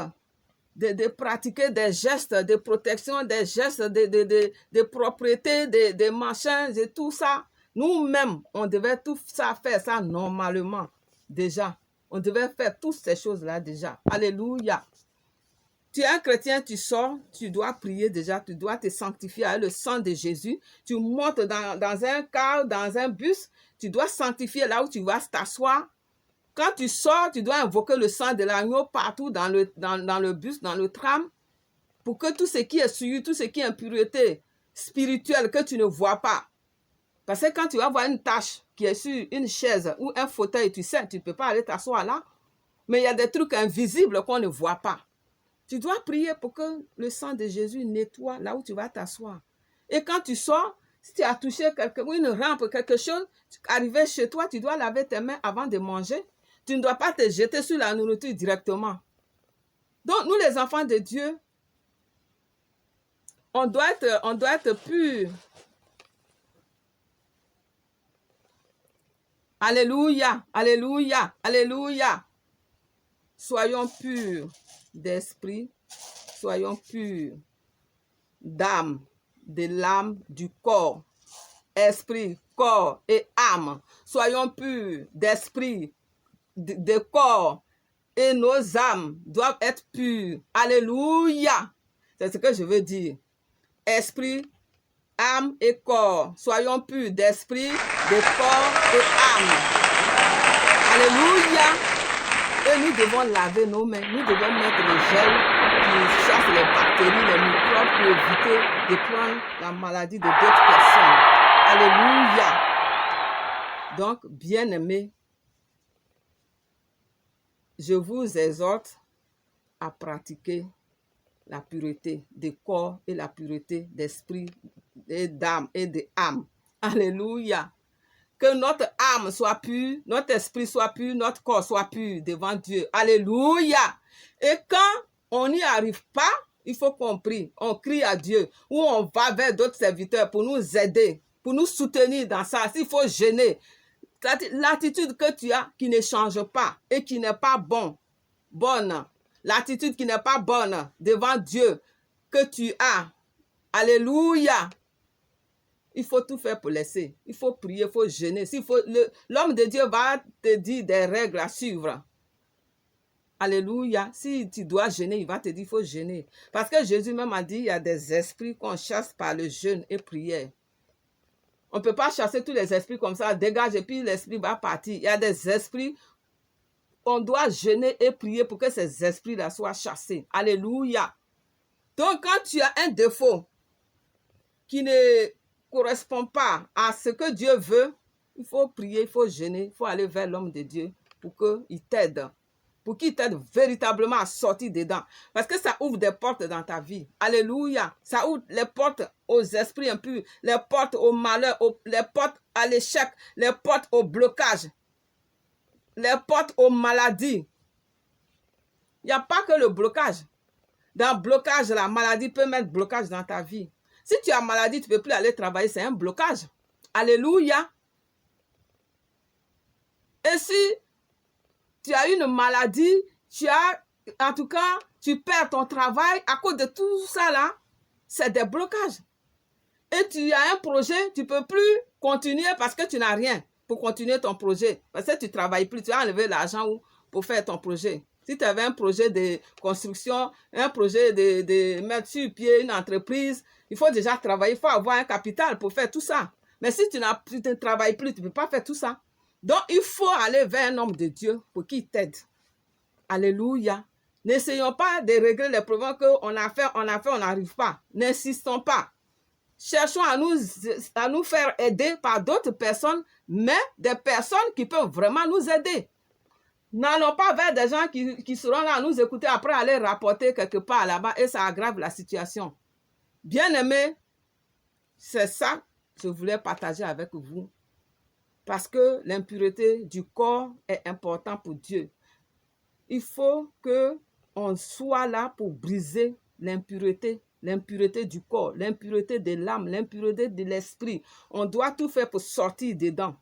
de pratiquer des gestes de protection, des gestes de propriété, de machins, de tout ça. Nous-mêmes, on devait tout ça faire ça normalement déjà. On devait faire toutes ces choses-là déjà. Alléluia. Tu es un chrétien, tu sors, tu dois prier déjà, tu dois te sanctifier avec le sang de Jésus. Tu montes dans un car, dans un bus, tu dois sanctifier là où tu vas t'asseoir. Quand tu sors, tu dois invoquer le sang de l'agneau partout dans le bus, dans le tram, pour que tout ce qui est souillure, tout ce qui est impureté spirituelle que tu ne vois pas. Parce que quand tu vas voir une tache qui est sur une chaise ou un fauteuil, tu sais, tu ne peux pas aller t'asseoir là. Mais il y a des trucs invisibles qu'on ne voit pas. Tu dois prier pour que le sang de Jésus nettoie là où tu vas t'asseoir. Et quand tu sors, si tu as touché une rampe, quelque chose, arrivé chez toi, tu dois laver tes mains avant de manger. Tu ne dois pas te jeter sur la nourriture directement. Donc, nous, les enfants de Dieu, on doit être purs. Alléluia, alléluia, alléluia. Soyons purs d'esprit, soyons purs d'âme, de l'âme, du corps, esprit, corps et âme. Soyons purs d'esprit, de corps, et nos âmes doivent être pures. Alléluia. C'est ce que je veux dire. Esprit, âme et corps. Soyons purs d'esprit, de corps et âme. Alléluia. Et nous devons laver nos mains. Nous devons mettre le gel qui chasse les bactéries, les microbes pour éviter de prendre la maladie de d'autres personnes. Alléluia. Donc, bien-aimés, je vous exhorte à pratiquer la pureté du corps et la pureté d'esprit et d'âme et d'âme. Alléluia. Que notre âme soit pure, notre esprit soit pur, notre corps soit pur devant Dieu. Alléluia. Et quand on n'y arrive pas, il faut qu'on prie. On crie à Dieu ou on va vers d'autres serviteurs pour nous aider, pour nous soutenir dans ça. S'il faut gêner, l'attitude que tu as qui ne change pas et qui n'est pas bonne, l'attitude qui n'est pas bonne devant Dieu que tu as. Alléluia. Il faut tout faire pour laisser. Il faut prier, il faut jeûner. L'homme de Dieu va te dire des règles à suivre. Alléluia. Si tu dois jeûner, il va te dire qu'il faut jeûner. Parce que Jésus même a dit, il y a des esprits qu'on chasse par le jeûne et prière. On ne peut pas chasser tous les esprits comme ça, dégage et puis l'esprit va partir. Il y a des esprits, on doit jeûner et prier pour que ces esprits-là soient chassés. Alléluia. Donc, quand tu as un défaut qui ne correspond pas à ce que Dieu veut, il faut prier, il faut jeûner, il faut aller vers l'homme de Dieu pour qu'il t'aide. Pour qu'il t'aide véritablement à sortir dedans. Parce que ça ouvre des portes dans ta vie. Alléluia. Ça ouvre les portes aux esprits impurs, les portes au malheur, les portes à l'échec, les portes au blocage, les portes aux maladies. Il n'y a pas que le blocage. Dans le blocage, la maladie peut mettre blocage dans ta vie. Si tu as maladie, tu ne peux plus aller travailler, c'est un blocage. Alléluia. Et si tu as une maladie, en tout cas, tu perds ton travail à cause de tout ça là, c'est des blocages. Et tu as un projet, tu ne peux plus continuer parce que tu n'as rien pour continuer ton projet. Parce que tu ne travailles plus, tu as enlevé l'argent pour faire ton projet. Si tu avais un projet de construction, un projet de mettre sur pied une entreprise, il faut déjà travailler, il faut avoir un capital pour faire tout ça. Mais si tu ne travailles plus, tu ne peux pas faire tout ça. Donc, il faut aller vers un homme de Dieu pour qu'il t'aide. Alléluia. N'essayons pas de régler les problèmes qu'on a fait, on n'arrive pas. N'insistons pas. Cherchons à nous faire aider par d'autres personnes, mais des personnes qui peuvent vraiment nous aider. N'allons pas vers des gens qui seront là à nous écouter, après aller rapporter quelque part là-bas et ça aggrave la situation. Bien-aimés, c'est ça que je voulais partager avec vous. Parce que l'impureté du corps est importante pour Dieu. Il faut qu'on soit là pour briser l'impureté du corps, l'impureté de l'âme, l'impureté de l'esprit. On doit tout faire pour sortir dedans.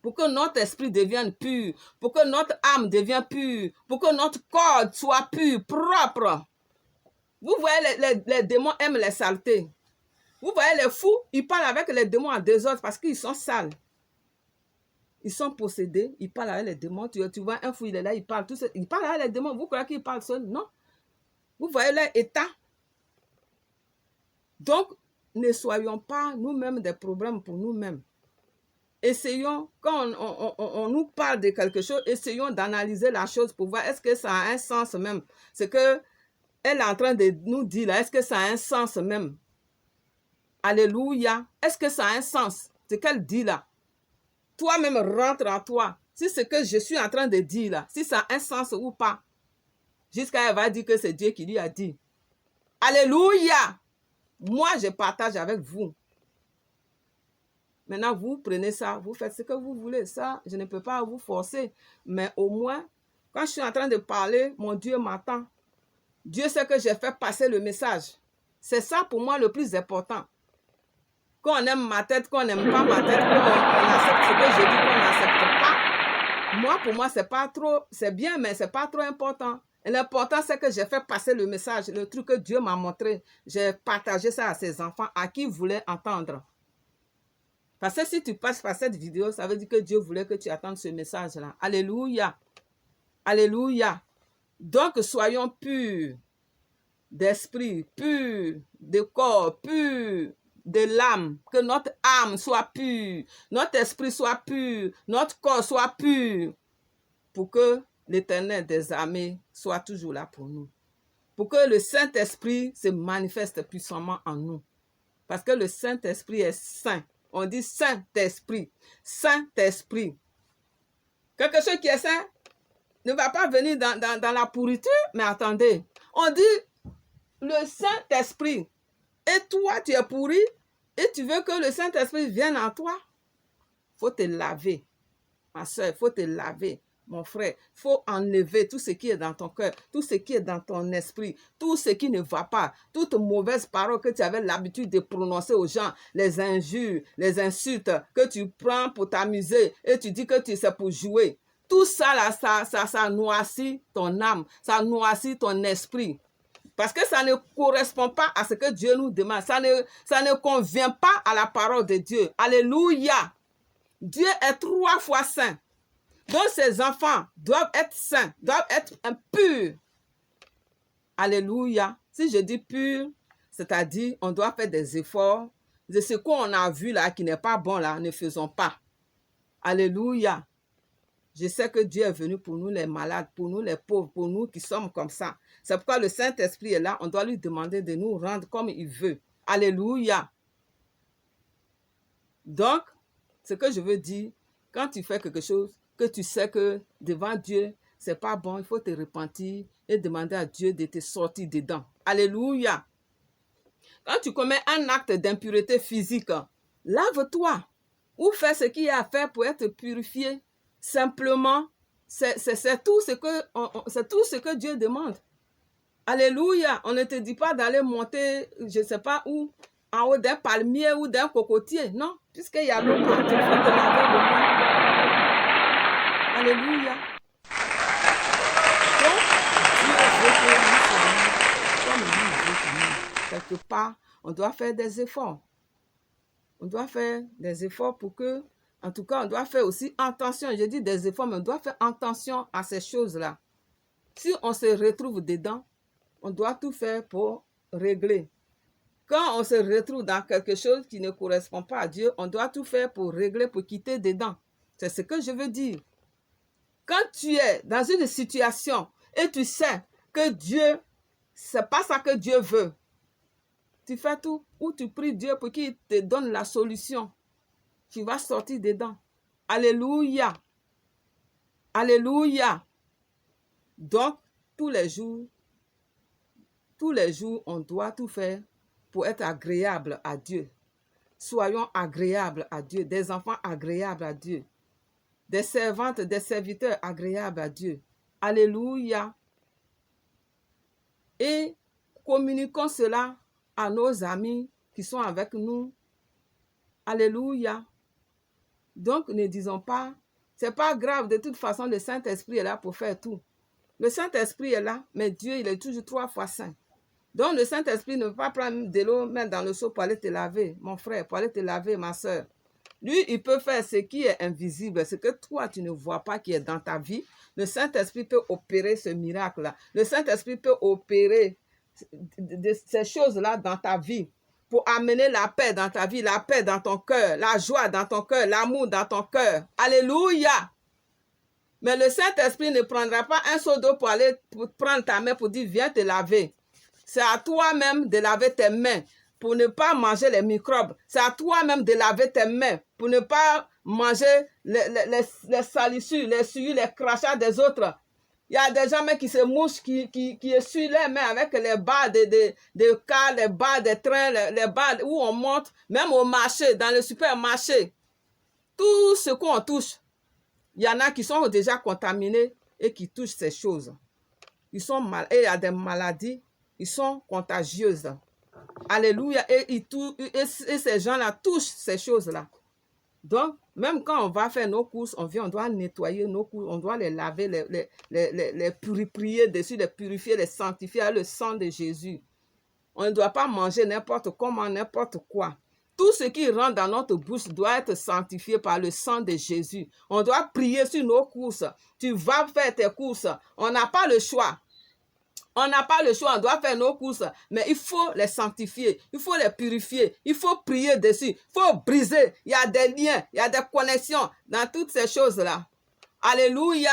Pour que notre esprit devienne pur, pour que notre âme devienne pure, pour que notre corps soit pur, propre. Vous voyez, les démons aiment les saletés. Vous voyez, les fous, ils parlent avec les démons en désordre parce qu'ils sont sales. Ils sont possédés, ils parlent avec les démons. Tu vois un fou, il est là, il parle tout seul. Il parle avec les démons. Vous croyez qu'il parle seul? Non. Vous voyez leur état. Donc, ne soyons pas nous-mêmes des problèmes pour nous-mêmes. Essayons, quand on nous parle de quelque chose, essayons d'analyser la chose pour voir est-ce que ça a un sens même. Ce qu'elle est en train de nous dire là, est-ce que ça a un sens même? Alléluia. Est-ce que ça a un sens? Ce qu'elle dit là. Toi-même rentre en toi. si ce que je suis en train de dire là, si ça a un sens ou pas. Jusqu'à elle va dire que c'est Dieu qui lui a dit. Alléluia! Moi, je partage avec vous. Maintenant, vous prenez ça, vous faites ce que vous voulez. Ça, je ne peux pas vous forcer. Mais au moins, quand je suis en train de parler, mon Dieu m'attend. Dieu sait que j'ai fait passer le message. C'est ça pour moi le plus important. Qu'on aime ma tête, qu'on n'aime pas ma tête, qu'on accepte ce que je dis, qu'on n'accepte pas. Moi, pour moi, c'est pas trop, c'est bien, mais c'est pas trop important. L'important, c'est que j'ai fait passer le message, le truc que Dieu m'a montré. J'ai partagé ça à ses enfants, à qui voulaient entendre. Parce que si tu passes par cette vidéo, ça veut dire que Dieu voulait que tu attendes ce message-là. Alléluia. Alléluia. Donc, soyons purs d'esprit, purs de corps, purs de l'âme. Que notre âme soit pure, notre esprit soit pur, notre corps soit pur. Pour que l'Éternel des armées soit toujours là pour nous. Pour que le Saint-Esprit se manifeste puissamment en nous. Parce que le Saint-Esprit est saint. On dit Saint-Esprit. Saint-Esprit. Quelque chose qui est saint ne va pas venir dans la pourriture. Mais attendez, on dit le Saint-Esprit. Et toi, tu es pourri. Et tu veux que le Saint-Esprit vienne en toi. Il faut te laver. Ma soeur, il faut te laver. Mon frère, il faut enlever tout ce qui est dans ton cœur, tout ce qui est dans ton esprit, tout ce qui ne va pas, toutes mauvaises paroles que tu avais l'habitude de prononcer aux gens, les injures, les insultes que tu prends pour t'amuser et tu dis que c'est pour jouer. Tout ça, là, ça noircit ton âme, ça noircit ton esprit. Parce que ça ne correspond pas à ce que Dieu nous demande. Ça ne convient pas à la parole de Dieu. Alléluia. Dieu est 3 fois saint. Donc, ces enfants doivent être saints, doivent être purs. Alléluia. Si je dis pur, c'est-à-dire on doit faire des efforts. De ce qu'on a vu là, qui n'est pas bon là, ne faisons pas. Alléluia. Je sais que Dieu est venu pour nous les malades, pour nous les pauvres, pour nous qui sommes comme ça. C'est pourquoi le Saint-Esprit est là. On doit lui demander de nous rendre comme il veut. Alléluia. Donc, ce que je veux dire, quand tu fais quelque chose, que tu sais que devant Dieu, c'est pas bon, il faut te repentir et demander à Dieu de te sortir dedans. Alléluia. Quand tu commets un acte d'impureté physique, lave-toi ou fais ce qu'il y a à faire pour être purifié. Simplement, c'est tout ce que Dieu demande. Alléluia. On ne te dit pas d'aller monter, je ne sais pas où, en haut d'un palmier ou d'un cocotier. Non, puisqu'il y a l'eau partout, il faut te laver le moins. Alléluia. Donc, Dieu veut que nous soyons comme lui veut quand même. Quelque part, on doit faire des efforts. On doit faire des efforts pour que, en tout cas, on doit faire aussi attention. Je dis des efforts, mais on doit faire attention à ces choses-là. Si on se retrouve dedans, on doit tout faire pour régler. Quand on se retrouve dans quelque chose qui ne correspond pas à Dieu, on doit tout faire pour régler, pour quitter dedans. C'est ce que je veux dire. Quand tu es dans une situation et tu sais que Dieu, c'est pas ça que Dieu veut, tu fais tout ou tu pries Dieu pour qu'il te donne la solution. Tu vas sortir dedans. Alléluia. Alléluia. Donc, tous les jours, on doit tout faire pour être agréable à Dieu. Soyons agréables à Dieu, des enfants agréables à Dieu. Des servantes, des serviteurs agréables à Dieu. Alléluia. Et communiquons cela à nos amis qui sont avec nous. Alléluia. Donc, ne disons pas, c'est pas grave, de toute façon, le Saint-Esprit est là pour faire tout. Le Saint-Esprit est là, mais Dieu, il est toujours 3 fois saint. Donc, le Saint-Esprit ne veut pas prendre de l'eau, mettre dans le seau pour aller te laver, mon frère, pour aller te laver, ma soeur. Lui, il peut faire ce qui est invisible, ce que toi, tu ne vois pas qui est dans ta vie. Le Saint-Esprit peut opérer ce miracle-là. Le Saint-Esprit peut opérer ces choses-là dans ta vie pour amener la paix dans ta vie, la paix dans ton cœur, la joie dans ton cœur, l'amour dans ton cœur. Alléluia! Mais le Saint-Esprit ne prendra pas un seau d'eau pour aller prendre ta main pour dire, viens te laver. C'est à toi-même de laver tes mains pour ne pas manger les microbes. C'est à toi-même de laver tes mains pour ne pas manger les salissures, les souillures, les crachats des autres. Il y a des gens même qui se mouchent, qui essuient les mains avec les barres de cars, les barres des trains, les barres où on monte, même au marché, dans le supermarché. Tout ce qu'on touche, il y en a qui sont déjà contaminés et qui touchent ces choses. Ils sont mal, et il y a des maladies, ils sont contagieuses. Alléluia. Et ces gens-là touchent ces choses-là. Donc, même quand on va faire nos courses, on doit nettoyer nos courses, on doit les laver, les purifier dessus, les purifier, les sanctifier avec le sang de Jésus. On ne doit pas manger n'importe comment, n'importe quoi. Tout ce qui rentre dans notre bouche doit être sanctifié par le sang de Jésus. On doit prier sur nos courses. Tu vas faire tes courses. On n'a pas le choix. On n'a pas le choix, on doit faire nos courses, mais il faut les sanctifier, il faut les purifier, il faut prier dessus, il faut briser. Il y a des liens, il y a des connexions dans toutes ces choses-là. Alléluia.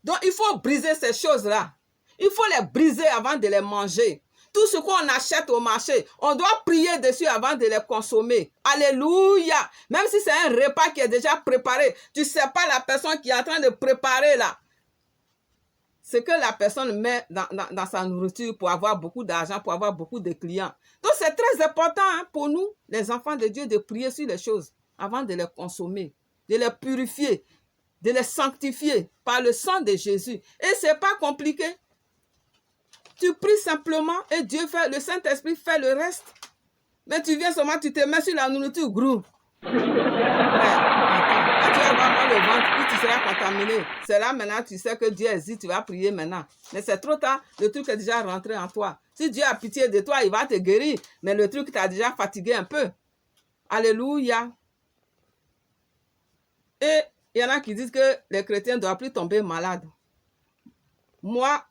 Donc, il faut briser ces choses-là. Il faut les briser avant de les manger. Tout ce qu'on achète au marché, on doit prier dessus avant de les consommer. Alléluia. Même si c'est un repas qui est déjà préparé, tu ne sais pas la personne qui est en train de préparer là. Ce que la personne met dans sa nourriture pour avoir beaucoup d'argent, pour avoir beaucoup de clients. Donc, c'est très important pour nous, les enfants de Dieu, de prier sur les choses avant de les consommer, de les purifier, de les sanctifier par le sang de Jésus. Et ce n'est pas compliqué. Tu pries simplement et Dieu fait, le Saint-Esprit fait le reste. Mais tu viens seulement, tu te mets sur la nourriture, gros. Tu vas avoir mal au ventre, puis tu seras contaminé. C'est là maintenant, tu sais que Dieu existe, tu vas prier maintenant. Mais c'est trop tard, le truc est déjà rentré en toi. Si Dieu a pitié de toi, il va te guérir. Mais le truc t'a déjà fatigué un peu. Alléluia. Et il y en a qui disent que les chrétiens ne doivent plus tomber malades. Moi,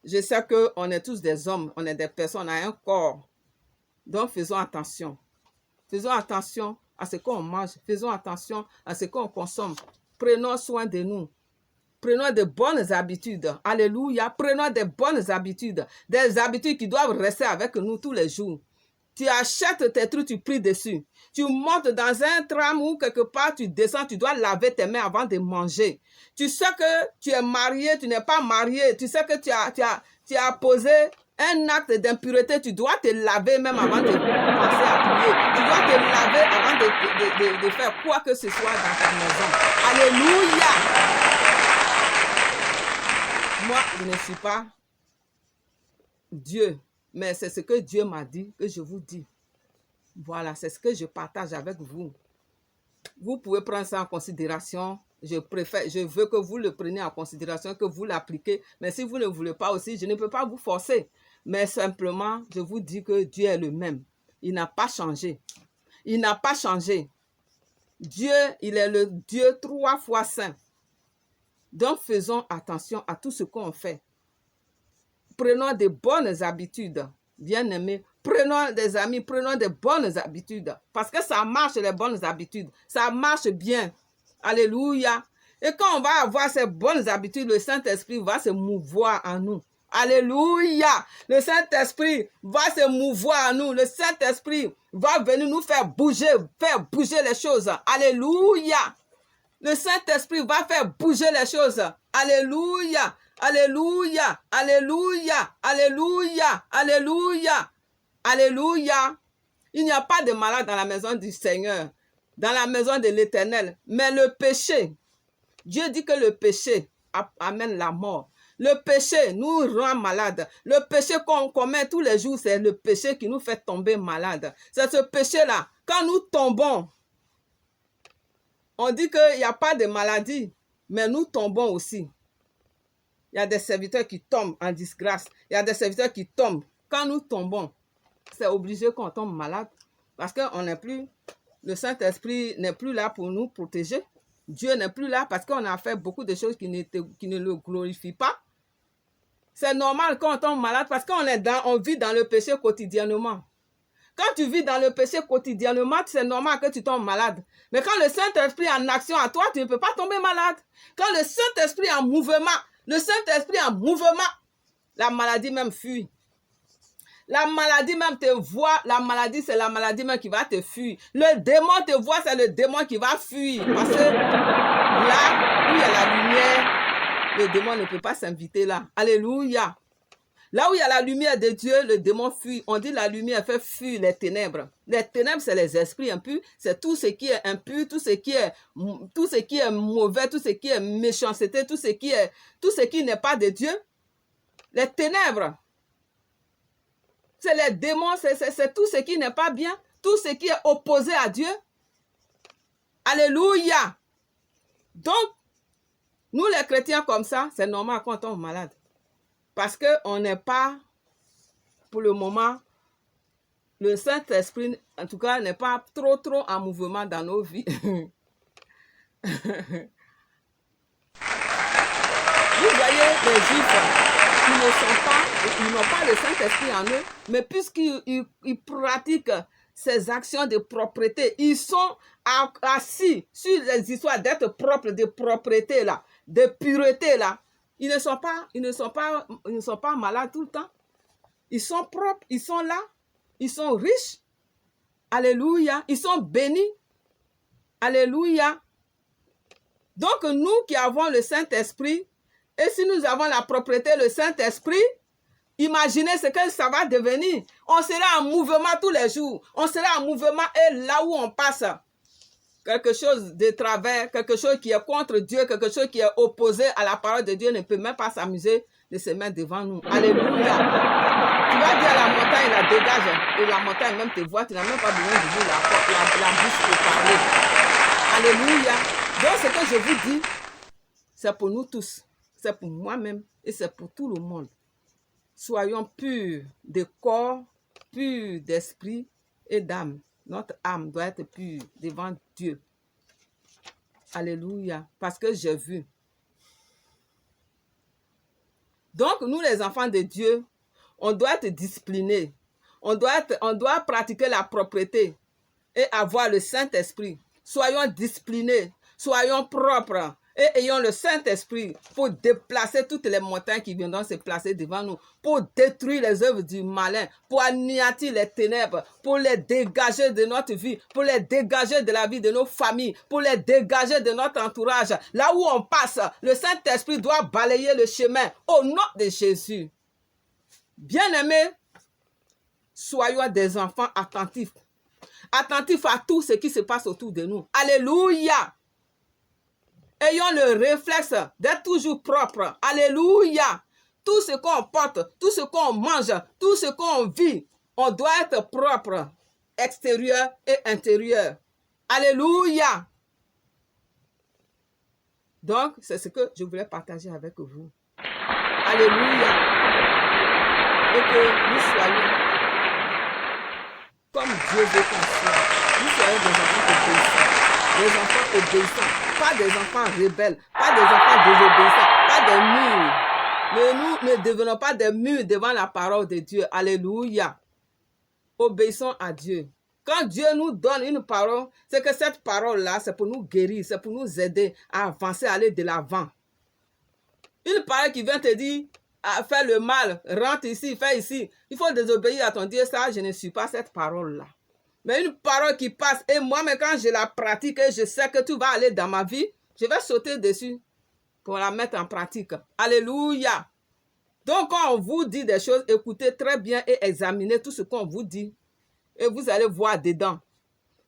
je sais qu'on est tous des hommes, on est des personnes, on a un corps. Donc faisons attention. Faisons attention à ce qu'on mange. Faisons attention à ce qu'on consomme. Prenons soin de nous. Prenons de bonnes habitudes. Alléluia. Prenons de bonnes habitudes. Des habitudes qui doivent rester avec nous tous les jours. Tu achètes tes trucs, tu pries dessus. Tu montes dans un tram ou quelque part, tu descends, tu dois laver tes mains avant de manger. Tu sais que tu es marié, tu n'es pas marié. Tu sais que tu as posé un acte d'impureté, tu dois te laver même avant de penser à prier. Tu dois te laver avant de faire quoi que ce soit dans ta maison. Alléluia. Moi, je ne suis pas Dieu, mais c'est ce que Dieu m'a dit, que je vous dis. Voilà, c'est ce que je partage avec vous. Vous pouvez prendre ça en considération. Je veux que vous le preniez en considération, que vous l'appliquez. Mais si vous ne voulez pas aussi, je ne peux pas vous forcer. Mais simplement, je vous dis que Dieu est le même. Il n'a pas changé. Il n'a pas changé. Dieu, il est le Dieu 3 fois saint. Donc, faisons attention à tout ce qu'on fait. Prenons de bonnes habitudes, bien-aimés. Prenons des amis, prenons de bonnes habitudes. Parce que ça marche, les bonnes habitudes. Ça marche bien. Alléluia. Et quand on va avoir ces bonnes habitudes, le Saint-Esprit va se mouvoir en nous. Alléluia. Le Saint-Esprit va se mouvoir en nous. Le Saint-Esprit va venir nous faire bouger les choses. Alléluia. Le Saint-Esprit va faire bouger les choses. Alléluia. Alléluia. Alléluia. Alléluia. Alléluia. Alléluia. Il n'y a pas de malade dans la maison du Seigneur, dans la maison de l'Éternel. Mais le péché, Dieu dit que le péché amène la mort. Le péché nous rend malades. Le péché qu'on commet tous les jours, c'est le péché qui nous fait tomber malades. C'est ce péché-là. Quand nous tombons, on dit qu'il n'y a pas de maladie, mais nous tombons aussi. Il y a des serviteurs qui tombent en disgrâce. Il y a des serviteurs qui tombent. Quand nous tombons, c'est obligé qu'on tombe malade parce qu'on n'est plus, le Saint-Esprit n'est plus là pour nous protéger. Dieu n'est plus là parce qu'on a fait beaucoup de choses qui ne le glorifient pas. C'est normal qu'on tombe malade parce qu'on vit dans le péché quotidiennement. Quand tu vis dans le péché quotidiennement, c'est normal que tu tombes malade. Mais quand le Saint-Esprit est en action à toi, tu ne peux pas tomber malade. Quand le Saint-Esprit est en mouvement, la maladie même fuit. La maladie même te voit, la maladie c'est la maladie même qui va te fuir. Le démon te voit, c'est le démon qui va fuir. Parce que là où il y a la lumière, le démon ne peut pas s'inviter là. Alléluia. Là où il y a la lumière de Dieu, le démon fuit. On dit la lumière fait fuir les ténèbres. Les ténèbres, c'est les esprits impurs. C'est tout ce qui est impur, tout ce qui est mauvais, tout ce qui est méchanceté, tout ce qui n'est pas de Dieu. Les ténèbres, c'est les démons, c'est tout ce qui n'est pas bien, tout ce qui est opposé à Dieu. Alléluia. Donc, nous les chrétiens comme ça, c'est normal quand on tombe malade. Parce qu'on n'est pas, pour le moment, le Saint-Esprit, en tout cas, n'est pas trop en mouvement dans nos vies. Vous voyez les Juifs, ils n'ont pas le Saint-Esprit en eux, mais puisqu'ils pratiquent ces actions de propreté, ils sont assis sur les histoires d'être propres, de propreté là, de pureté là. Ils ne sont pas malades tout le temps. Ils sont propres, ils sont là, ils sont riches. Alléluia. Ils sont bénis. Alléluia. Donc nous qui avons le Saint-Esprit, et si nous avons la propreté, le Saint-Esprit, imaginez ce que ça va devenir. On sera en mouvement tous les jours. On sera en mouvement et là où on passe, quelque chose de travers, quelque chose qui est contre Dieu, quelque chose qui est opposé à la parole de Dieu ne peut même pas s'amuser de se mettre devant nous. Alléluia. Tu vas dire à la montagne, la dégage. Et la montagne même te voit, tu n'as même pas besoin d'ouvrir la bouche pour parler. Alléluia. Donc ce que je vous dis, c'est pour nous tous. C'est pour moi-même et c'est pour tout le monde. Soyons purs de corps, purs d'esprit et d'âme. Notre âme doit être pure devant Dieu. Alléluia. Parce que j'ai vu. Donc, nous les enfants de Dieu, on doit être disciplinés. On doit pratiquer la propreté et avoir le Saint-Esprit. Soyons disciplinés, soyons propres et ayons le Saint-Esprit pour déplacer toutes les montagnes qui viendront se placer devant nous, pour détruire les œuvres du malin, pour anéantir les ténèbres, pour les dégager de notre vie, pour les dégager de la vie de nos familles, pour les dégager de notre entourage. Là où on passe, le Saint-Esprit doit balayer le chemin au nom de Jésus. Bien-aimés, soyons des enfants attentifs. Attentifs à tout ce qui se passe autour de nous. Alléluia. Ayons le réflexe d'être toujours propre. Alléluia. Tout ce qu'on porte, tout ce qu'on mange, tout ce qu'on vit, on doit être propre, extérieur et intérieur. Alléluia. Donc, c'est ce que je voulais partager avec vous. Alléluia. Et que nous soyons comme Dieu veut qu'on soit. Nous soyons des enfants obéissants. Des enfants obéissants. Pas des enfants rebelles. Pas des enfants désobéissants. Pas des murs. Mais nous ne devenons pas des murs devant la parole de Dieu. Alléluia. Obéissons à Dieu. Quand Dieu nous donne une parole, c'est que cette parole-là, c'est pour nous guérir, c'est pour nous aider à avancer, à aller de l'avant. Une parole qui vient te dire, fais le mal, rentre ici, fais ici. Il faut désobéir à ton Dieu. Ça, je ne suis pas cette parole-là. Mais une parole qui passe, et moi, mais quand je la pratique, et je sais que tu vas aller dans ma vie, je vais sauter dessus pour la mettre en pratique. Alléluia. Donc, quand on vous dit des choses, écoutez très bien et examinez tout ce qu'on vous dit. Et vous allez voir dedans.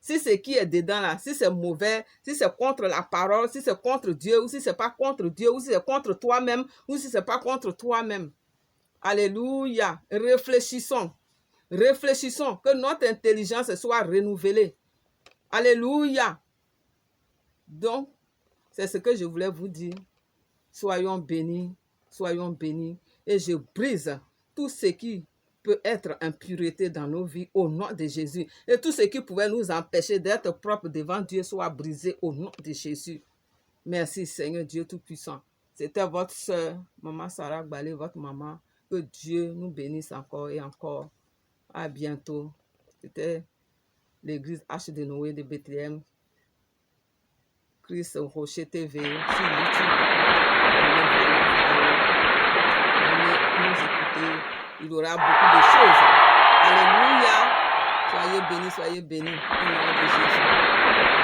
Si ce qui est dedans là, si c'est mauvais, si c'est contre la parole, si c'est contre Dieu, ou si c'est pas contre Dieu, ou si c'est contre toi-même, ou si c'est pas contre toi-même. Alléluia. Réfléchissons. Réfléchissons, que notre intelligence soit renouvelée. Alléluia. Donc, c'est ce que je voulais vous dire. Soyons bénis, soyons bénis. Et je brise tout ce qui peut être impureté dans nos vies au nom de Jésus. Et tout ce qui pouvait nous empêcher d'être propres devant Dieu soit brisé au nom de Jésus. Merci Seigneur Dieu Tout-Puissant. C'était votre soeur, Maman Sarah Gbalé, votre maman. Que Dieu nous bénisse encore et encore. À bientôt. C'était l'église H de Noé de Bethléem. Christ Rocher TV sur YouTube. Venez nous écouter. Il y aura beaucoup de choses. Alléluia. Soyez bénis, soyez bénis. Au nom de Jésus.